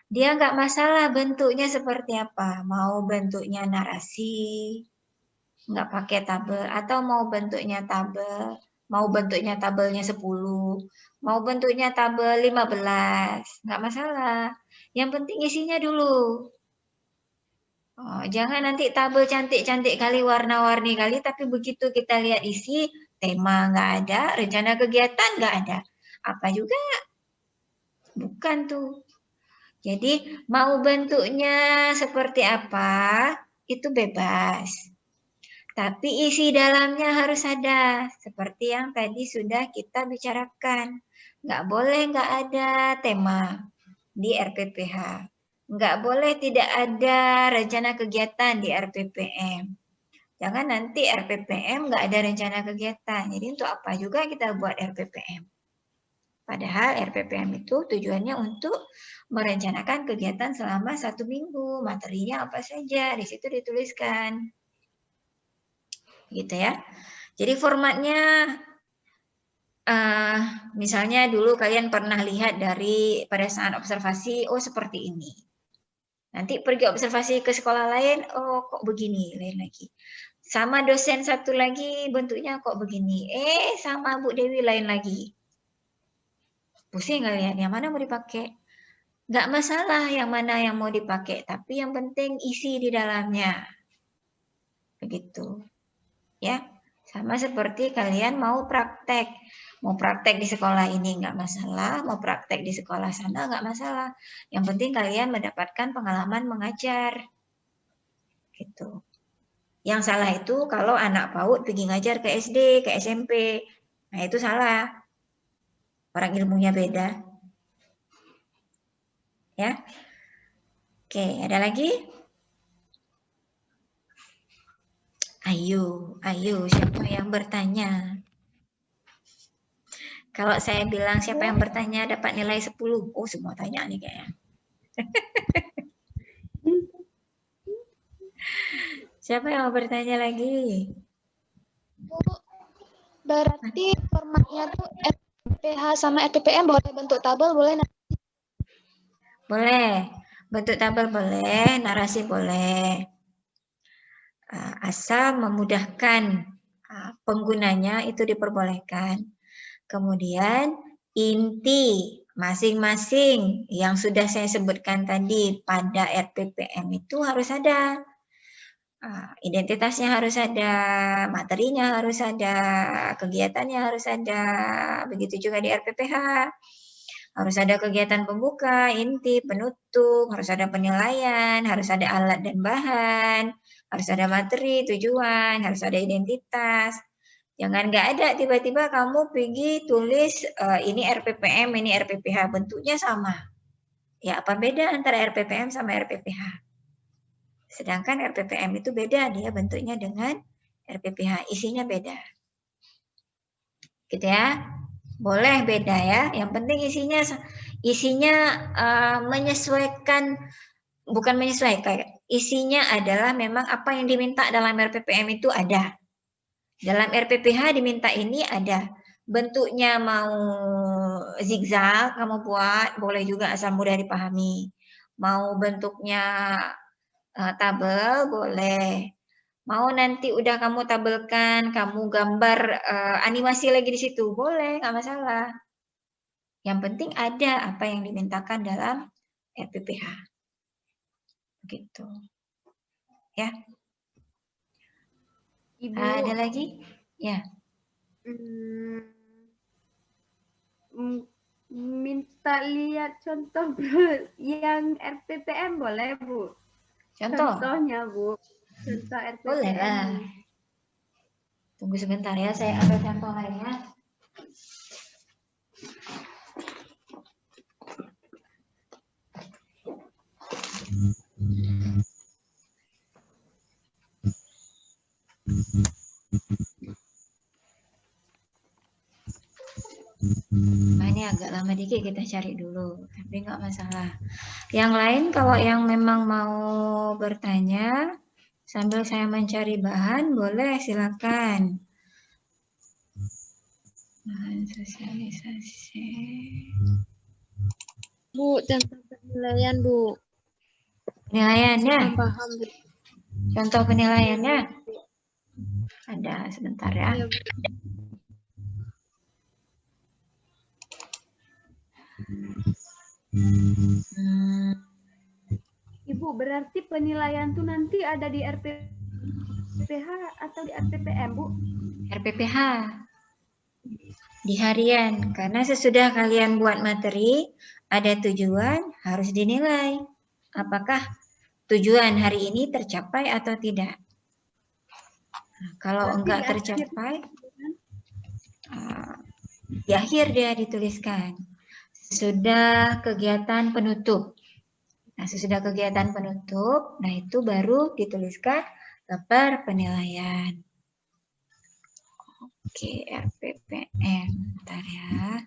dia nggak masalah bentuknya seperti apa. Mau bentuknya narasi, nggak pakai tabel, atau mau bentuknya tabel, mau bentuknya tabelnya 10, mau bentuknya tabel 15, nggak masalah. Yang penting isinya dulu. Oh, jangan nanti tabel cantik-cantik kali, warna-warni kali, tapi begitu kita lihat isi, tema nggak ada, rencana kegiatan nggak ada. Apa juga? Bukan tuh. Jadi mau bentuknya seperti apa, itu bebas. Tapi isi dalamnya harus ada, seperti yang tadi sudah kita bicarakan. Nggak boleh nggak ada tema di RPPH. Nggak boleh tidak ada rencana kegiatan di RPPM. Jangan nanti RPPM nggak ada rencana kegiatan. Jadi untuk apa juga kita buat RPPM? Padahal RPPM itu tujuannya untuk merencanakan kegiatan selama 1 minggu. Materinya apa saja, di situ dituliskan. Gitu ya. Jadi formatnya, misalnya dulu kalian pernah lihat dari pada saat observasi, oh seperti ini. Nanti pergi observasi ke sekolah lain, oh kok begini, lain lagi. Sama dosen satu lagi bentuknya kok begini. Sama Bu Dewi lain lagi. Pusing kalian, yang mana mau dipakai? Nggak masalah yang mana yang mau dipakai, tapi yang penting isi di dalamnya. Begitu. Ya, sama seperti kalian mau praktek. Mau praktek di sekolah ini nggak masalah, mau praktek di sekolah sana nggak masalah. Yang penting kalian mendapatkan pengalaman mengajar. Gitu. Yang salah itu kalau anak PAUD pergi ngajar ke SD, ke SMP. Nah, itu salah. Orang ilmunya beda. Ya. Oke, ada lagi? Ayo, siapa yang bertanya? Kalau saya bilang siapa yang bertanya dapat nilai 10. Oh, semua tanya nih kayaknya. Siapa yang mau bertanya lagi? Bu, berarti formatnya tuh RPPH sama RPPM boleh bentuk tabel, boleh? Boleh. Bentuk tabel boleh, narasi boleh. Asal memudahkan penggunanya itu diperbolehkan. Kemudian inti masing-masing yang sudah saya sebutkan tadi pada RPPM itu harus ada. Identitasnya harus ada, materinya harus ada, kegiatannya harus ada, begitu juga di RPPH. Harus ada kegiatan pembuka, inti, penutup, harus ada penilaian, harus ada alat dan bahan, harus ada materi, tujuan, harus ada identitas. Jangan nggak ada tiba-tiba kamu pergi tulis ini RPPM, ini RPPH, bentuknya sama. Ya apa beda antara RPPM sama RPPH? Sedangkan RPPM itu beda, dia bentuknya dengan RPPH, isinya beda. Gitu ya. Boleh beda ya, yang penting isinya menyesuaikan, bukan menyesuaikan, isinya adalah memang apa yang diminta dalam RPPM itu ada. Dalam RPPH diminta ini ada. Bentuknya mau zigzag kamu buat, boleh juga asal mudah dipahami. Mau bentuknya tabel boleh. Mau nanti udah kamu tabelkan, kamu gambar animasi lagi di situ, boleh, nggak masalah. Yang penting ada apa yang dimintakan dalam RPPH. Begitu. Ya. Ibu. Ada lagi? Ya. Minta lihat contoh yang RPPM boleh, Bu? Contohnya, Bu. Contoh RPPM. Boleh lah. Tunggu sebentar ya, saya ambil contoh lainnya. Nah, ini agak lama dikit kita cari dulu, tapi nggak masalah. Yang lain kalau yang memang mau bertanya sambil saya mencari bahan, boleh silakan. Bahan sosialisasi. Bu, tentang penilaian, Bu. Penilaiannya? Paham, Bu. Contoh penilaiannya? Ada, sebentar ya. Iya, Bu. Ibu, berarti penilaian tuh nanti ada di RPPH atau di RPPM, Bu? RPPH. Di harian, karena sesudah kalian buat materi, ada tujuan, harus dinilai. Apakah tujuan hari ini tercapai atau tidak? Nah, kalau enggak tercapai, di akhir dia dituliskan. Sudah kegiatan penutup. Nah, sesudah kegiatan penutup, nah itu baru dituliskan lembar penilaian. Oke, RPPM. Bentar ya.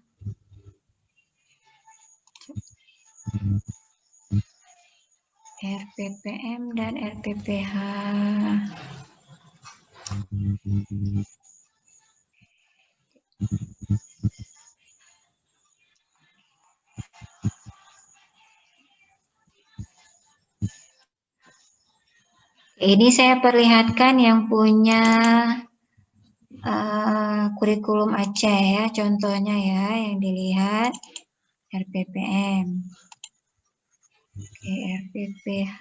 RPPM dan RPPH. Ini saya perlihatkan yang punya kurikulum Aceh ya, contohnya ya yang dilihat RPPM. Oke, RPPH.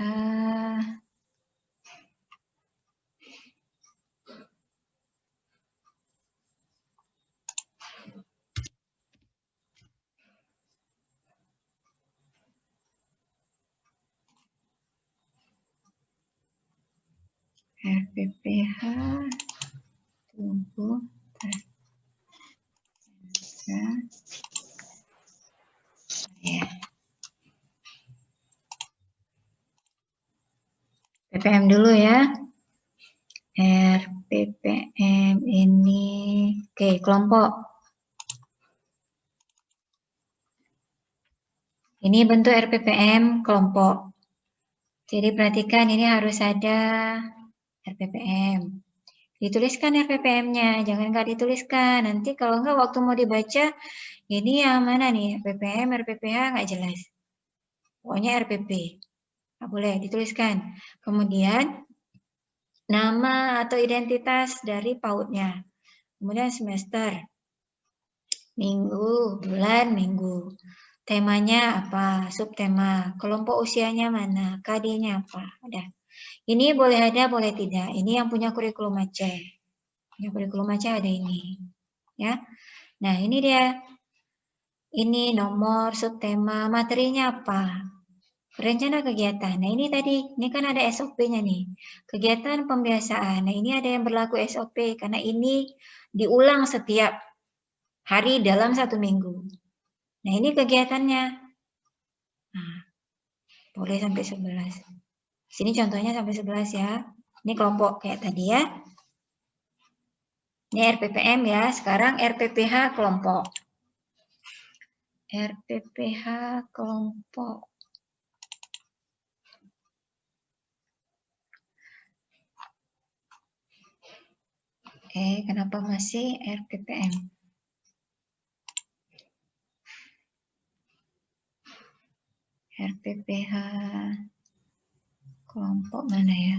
RPPH tunggu ya. PPM dulu ya. RPPM ini oke, kelompok. Ini bentuk RPPM kelompok. Jadi perhatikan ini harus ada RPPM. Dituliskan RPPM-nya, jangan nggak dituliskan. Nanti kalau nggak waktu mau dibaca, ini yang mana nih? RPPM, RPPH nggak jelas. Pokoknya RPP. Nggak boleh dituliskan. Kemudian, nama atau identitas dari PAUD-nya. Kemudian semester. Minggu, bulan, minggu. Temanya apa? Subtema. Kelompok usianya mana? KD-nya apa? Udah. Ini boleh ada, boleh tidak. Ini yang punya kurikulum Aceh. Punya kurikulum Aceh ada ini. Ya. Nah, ini dia. Ini nomor subtema, materinya apa? Rencana kegiatan. Nah, ini tadi, ini kan ada SOP-nya nih. Kegiatan pembiasaan. Nah, ini ada yang berlaku SOP karena ini diulang setiap hari dalam 1 minggu. Nah, ini kegiatannya. Nah, boleh sampai 11. Sini contohnya sampai 11 ya. Ini kelompok kayak tadi ya. Ini RPPM ya. Sekarang RPPH kelompok. RPPH kelompok. Oke, kenapa masih RPPM? RPPH kelompok mana ya?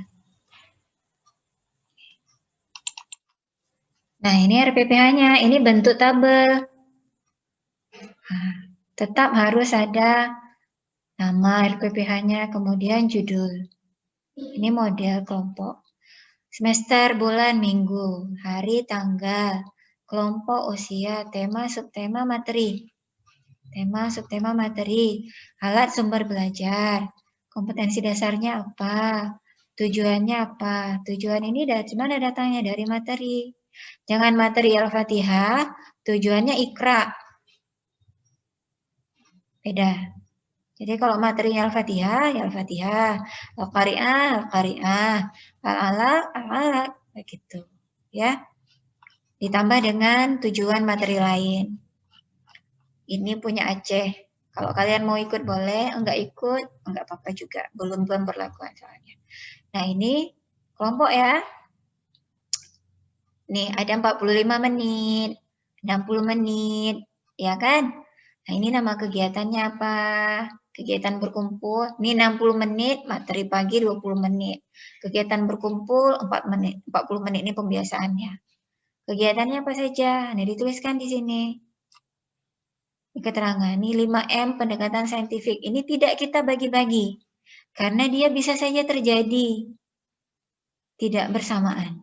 Nah, ini RPPH-nya, ini bentuk tabel. Nah, tetap harus ada nama RPPH-nya, kemudian judul. Ini model kelompok. Semester, bulan, minggu, hari, tanggal, kelompok, usia, tema, subtema, materi. Tema, subtema, materi, alat sumber belajar, kompetensi dasarnya apa, tujuannya apa. Tujuan ini dari mana datangnya? Dari materi. Jangan materi Al-Fatihah, tujuannya Iqra. Beda. Jadi kalau materinya Al-Fatihah, ya Al-Fatihah, Al-Qari'ah, Al-Qari'ah, Al-Alaq, Al-Alaq, begitu. Ya. Ditambah dengan tujuan materi lain. Ini punya Aceh. Kalau kalian mau ikut boleh, enggak ikut, enggak apa-apa juga. Belum berlaku soalnya. Nah, ini kelompok ya. Nih, ada 45 menit, 60 menit, ya kan? Nah, ini nama kegiatannya apa? Kegiatan berkumpul, ini 60 menit, materi pagi 20 menit. Kegiatan berkumpul 4 menit, 40 menit ini pembiasaannya. Kegiatannya apa saja? Nah, dituliskan di sini. Keterangan, ini 5M pendekatan saintifik. Ini tidak kita bagi-bagi. Karena dia bisa saja terjadi. Tidak bersamaan.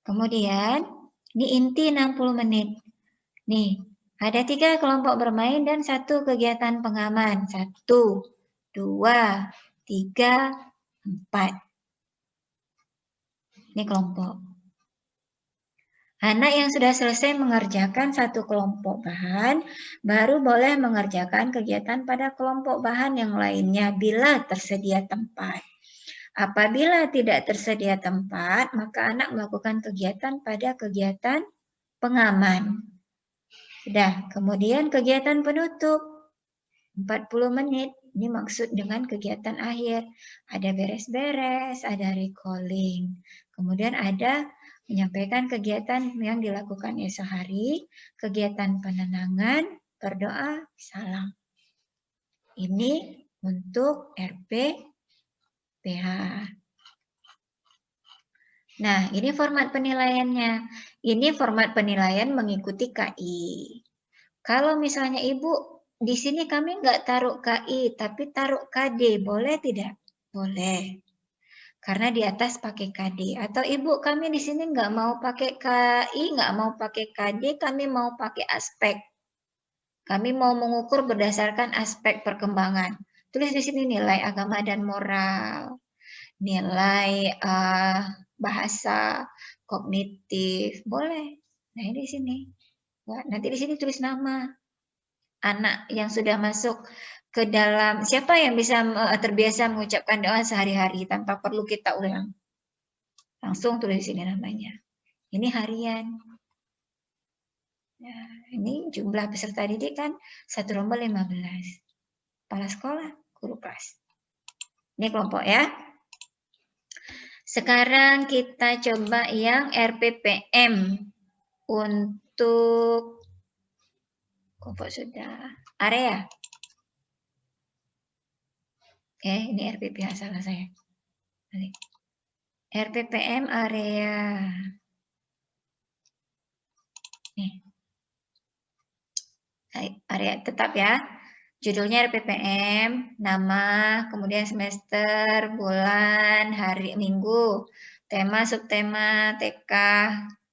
Kemudian, ini inti 60 menit. Nih, Ada 3 kelompok bermain dan 1 kegiatan pengaman. 1, 2, 3, 4. Ini kelompok. Anak yang sudah selesai mengerjakan 1 kelompok bahan, baru boleh mengerjakan kegiatan pada kelompok bahan yang lainnya bila tersedia tempat. Apabila tidak tersedia tempat, maka anak melakukan kegiatan pada kegiatan pengaman. Sudah, kemudian kegiatan penutup 40 menit. Ini maksud dengan kegiatan akhir. Ada beres-beres, ada recalling. Kemudian ada menyampaikan kegiatan yang dilakukan esok hari, kegiatan penenangan, berdoa, salam. Ini untuk RPPH. Nah, ini format penilaiannya. Ini format penilaian mengikuti KI. Kalau misalnya Ibu, di sini kami nggak taruh KI, tapi taruh KD, boleh tidak? Boleh. Karena di atas pakai KD. Atau Ibu, kami di sini nggak mau pakai KI, nggak mau pakai KD, kami mau pakai aspek. Kami mau mengukur berdasarkan aspek perkembangan. Tulis di sini nilai agama dan moral, nilai bahasa, kognitif, boleh. Nah, ini di sini. Nanti di sini tulis nama anak yang sudah masuk ke dalam, siapa yang bisa terbiasa mengucapkan doa sehari-hari tanpa perlu kita ulang. Langsung tulis di sini namanya. Ini harian. Nah, ini jumlah peserta didik kan 1 rombel 15. Kepala sekolah, guru kelas. Ini kelompok ya. Sekarang kita coba yang RPPM. Untuk kelompok sudah area. Ini RPPH salah saya. RPPM area. Nih. Area tetap ya. Judulnya RPPM, nama, kemudian semester, bulan, hari, minggu, tema, subtema, TK,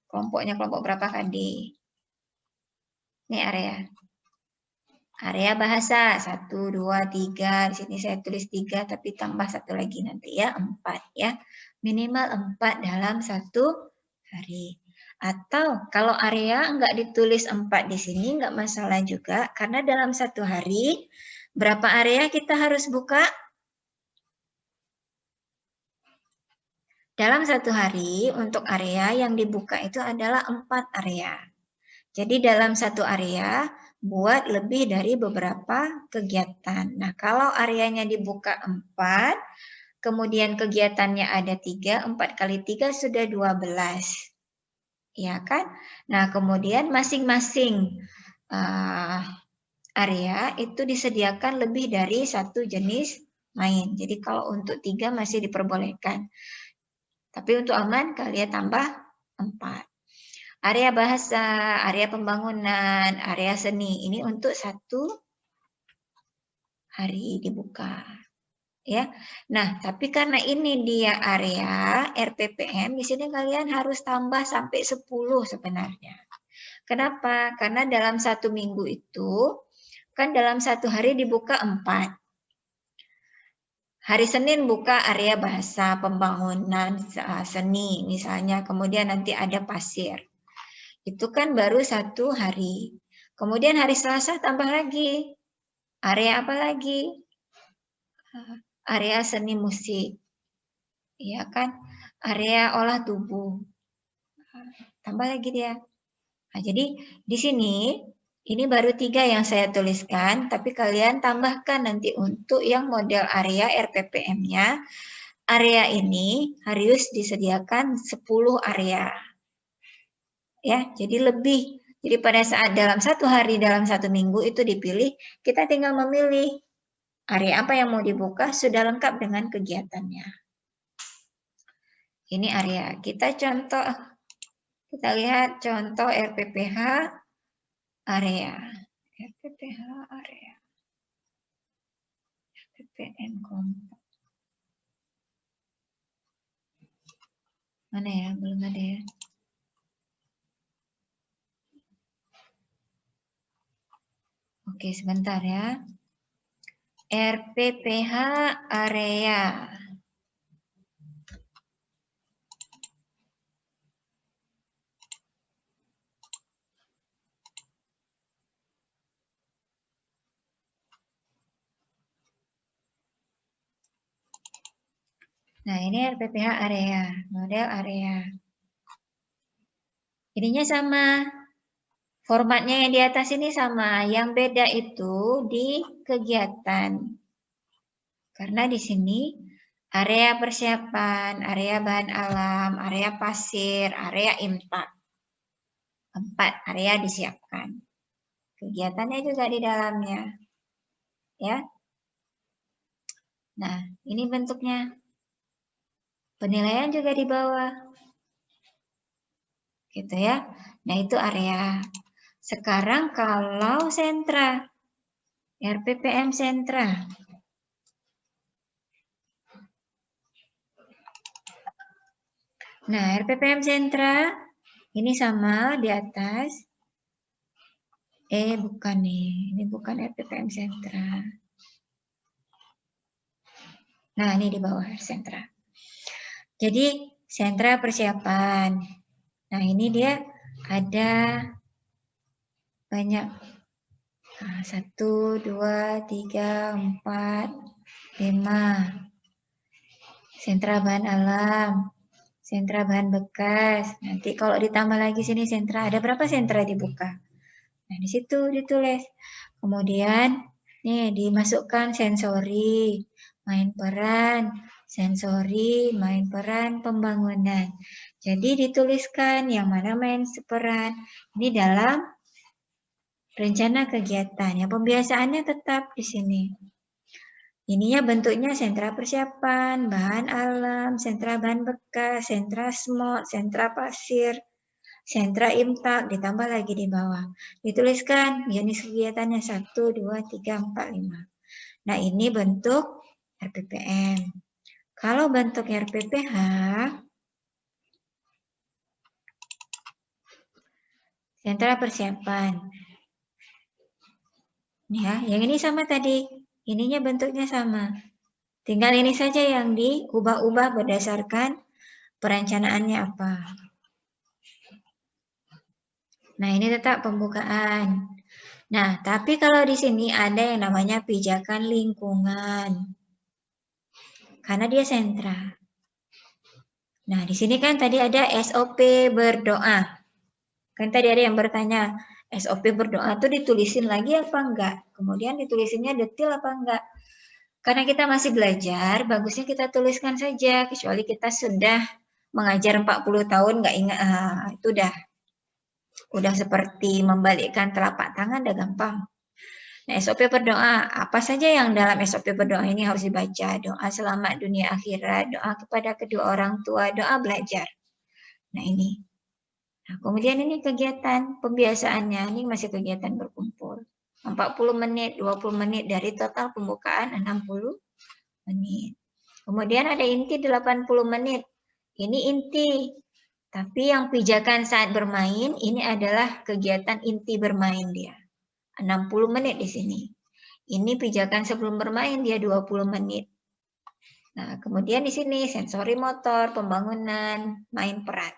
kelompoknya kelompok berapa KD. Ini area. Area bahasa 1, 2, 3. Di sini saya tulis 3 tapi tambah 1 lagi nanti ya, 4 ya. Minimal 4 dalam 1 hari. Atau kalau area enggak ditulis 4 di sini enggak masalah juga karena dalam 1 hari berapa area kita harus buka? Dalam 1 hari untuk area yang dibuka itu adalah 4 area. Jadi dalam 1 area buat lebih dari beberapa kegiatan. Nah, kalau areanya dibuka 4, kemudian kegiatannya ada 3, 4 kali 3 sudah 12. Ya kan? Nah, kemudian masing-masing area itu disediakan lebih dari 1 jenis main. Jadi kalau untuk 3 masih diperbolehkan. Tapi untuk aman kalian tambah 4. Area bahasa, area pembangunan, area seni. Ini untuk 1 hari dibuka. Ya. Nah, tapi karena ini dia area RPPM, di sini kalian harus tambah sampai 10 sebenarnya. Kenapa? Karena dalam 1 minggu itu, kan dalam 1 hari dibuka 4. Hari Senin buka area bahasa, pembangunan, seni misalnya, kemudian nanti ada pasir. Itu kan baru 1 hari. Kemudian hari Selasa tambah lagi. Area apa lagi? Area seni musik. Iya kan? Area olah tubuh. Tambah lagi dia. Nah, jadi di sini, ini baru 3 yang saya tuliskan, tapi kalian tambahkan nanti untuk yang model area RPPM-nya. Area ini harus disediakan 10 area. Ya, jadi lebih. Jadi pada saat dalam 1 hari, dalam 1 minggu itu dipilih, kita tinggal memilih area apa yang mau dibuka sudah lengkap dengan kegiatannya. Ini area. Kita contoh, kita lihat contoh RPPH area. RPPH area. RPPM kelompok. Mana ya? Belum ada ya. Oke, sebentar ya. RPPH area. Nah, ini RPPH area, model area. Ininya sama. Formatnya yang di atas ini sama. Yang beda itu di kegiatan. Karena di sini area persiapan, area bahan alam, area pasir, area imtak. 4 area disiapkan. Kegiatannya juga di dalamnya. Ya. Nah, ini bentuknya. Penilaian juga di bawah. Gitu ya. Nah, itu area. Sekarang kalau sentra, RPPM sentra. Nah, RPPM sentra ini sama di atas. Bukan nih. Ini bukan RPPM sentra. Nah, ini di bawah sentra. Jadi, sentra persiapan. Nah, ini dia ada banyak. Nah, 1, 2, 3, 4, 5. Sentra bahan alam. Sentra bahan bekas. Nanti kalau ditambah lagi sini sentra, ada berapa sentra dibuka? Nah, di situ ditulis. Kemudian, nih dimasukkan sensori, main peran, sensori, main peran, pembangunan. Jadi dituliskan yang mana main peran. Ini dalam rencana kegiatan. Ya, pembiasaannya tetap di sini. Ininya bentuknya sentra persiapan, bahan alam, sentra bahan bekas, sentra SMOT, sentra pasir, sentra imtak, ditambah lagi di bawah. Dituliskan jenis kegiatannya 1, 2, 3, 4, 5. Nah, ini bentuk RPPM. Kalau bentuk RPPH, sentra persiapan. Ya, yang ini sama tadi. Ininya bentuknya sama. Tinggal ini saja yang diubah-ubah berdasarkan perencanaannya apa. Nah, ini tetap pembukaan. Nah, tapi kalau di sini ada yang namanya pijakan lingkungan. Karena dia sentra. Nah, di sini kan tadi ada SOP berdoa. Kan tadi ada yang bertanya, SOP berdoa itu ditulisin lagi apa enggak? Kemudian ditulisinnya detail apa enggak? Karena kita masih belajar, bagusnya kita tuliskan saja. Kecuali kita sudah mengajar 40 tahun, nggak ingat, itu udah seperti membalikkan telapak tangan, udah gampang. Nah, SOP berdoa, apa saja yang dalam SOP berdoa ini harus dibaca? Doa selamat dunia akhirat, doa kepada kedua orang tua, doa belajar. Nah, ini. Nah, kemudian ini kegiatan pembiasaannya, ini masih kegiatan berkumpul. 40 menit, 20 menit dari total pembukaan 60 menit. Kemudian ada inti 80 menit. Ini inti. Tapi yang pijakan saat bermain, ini adalah kegiatan inti bermain dia. 60 menit di sini. Ini pijakan sebelum bermain dia 20 menit. Nah, kemudian di sini sensori motor, pembangunan, main peran.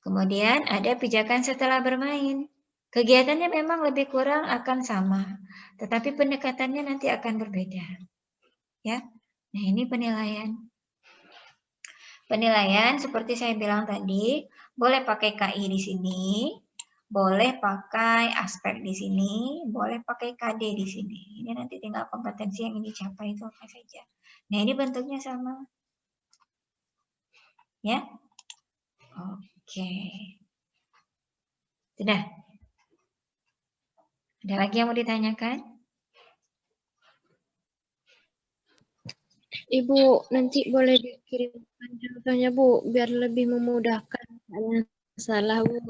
Kemudian ada pijakan setelah bermain. Kegiatannya memang lebih kurang akan sama, tetapi pendekatannya nanti akan berbeda. Ya. Nah, ini penilaian. Penilaian seperti saya bilang tadi, boleh pakai KI di sini, boleh pakai aspek di sini, boleh pakai KD di sini. Ini nanti tinggal kompetensi yang ingin dicapai itu apa saja. Nah, ini bentuknya sama. Ya. Oke. Sudah. Ada lagi yang mau ditanyakan? Ibu, nanti boleh dikirimkan contohnya, Bu, biar lebih memudahkan. Salah, Bu.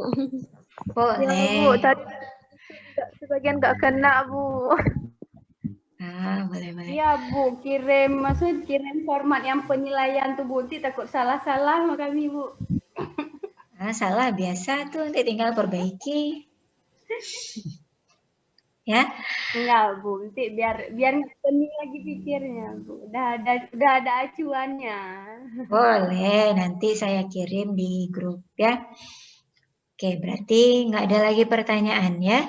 Boleh. Ya, Bu, tadi sebagian nggak kena, Bu. Boleh. Iya, Bu, kirim format yang penilaian tuh, Bu. Nanti takut salah-salah sama kami, Bu. Salah biasa tuh, nanti tinggal perbaiki. Ya? Enggak, Bu. Nanti biar pening lagi pikirnya, Bu. Udah ada acuannya. Boleh, nanti saya kirim di grup ya. Oke, berarti nggak ada lagi pertanyaan ya.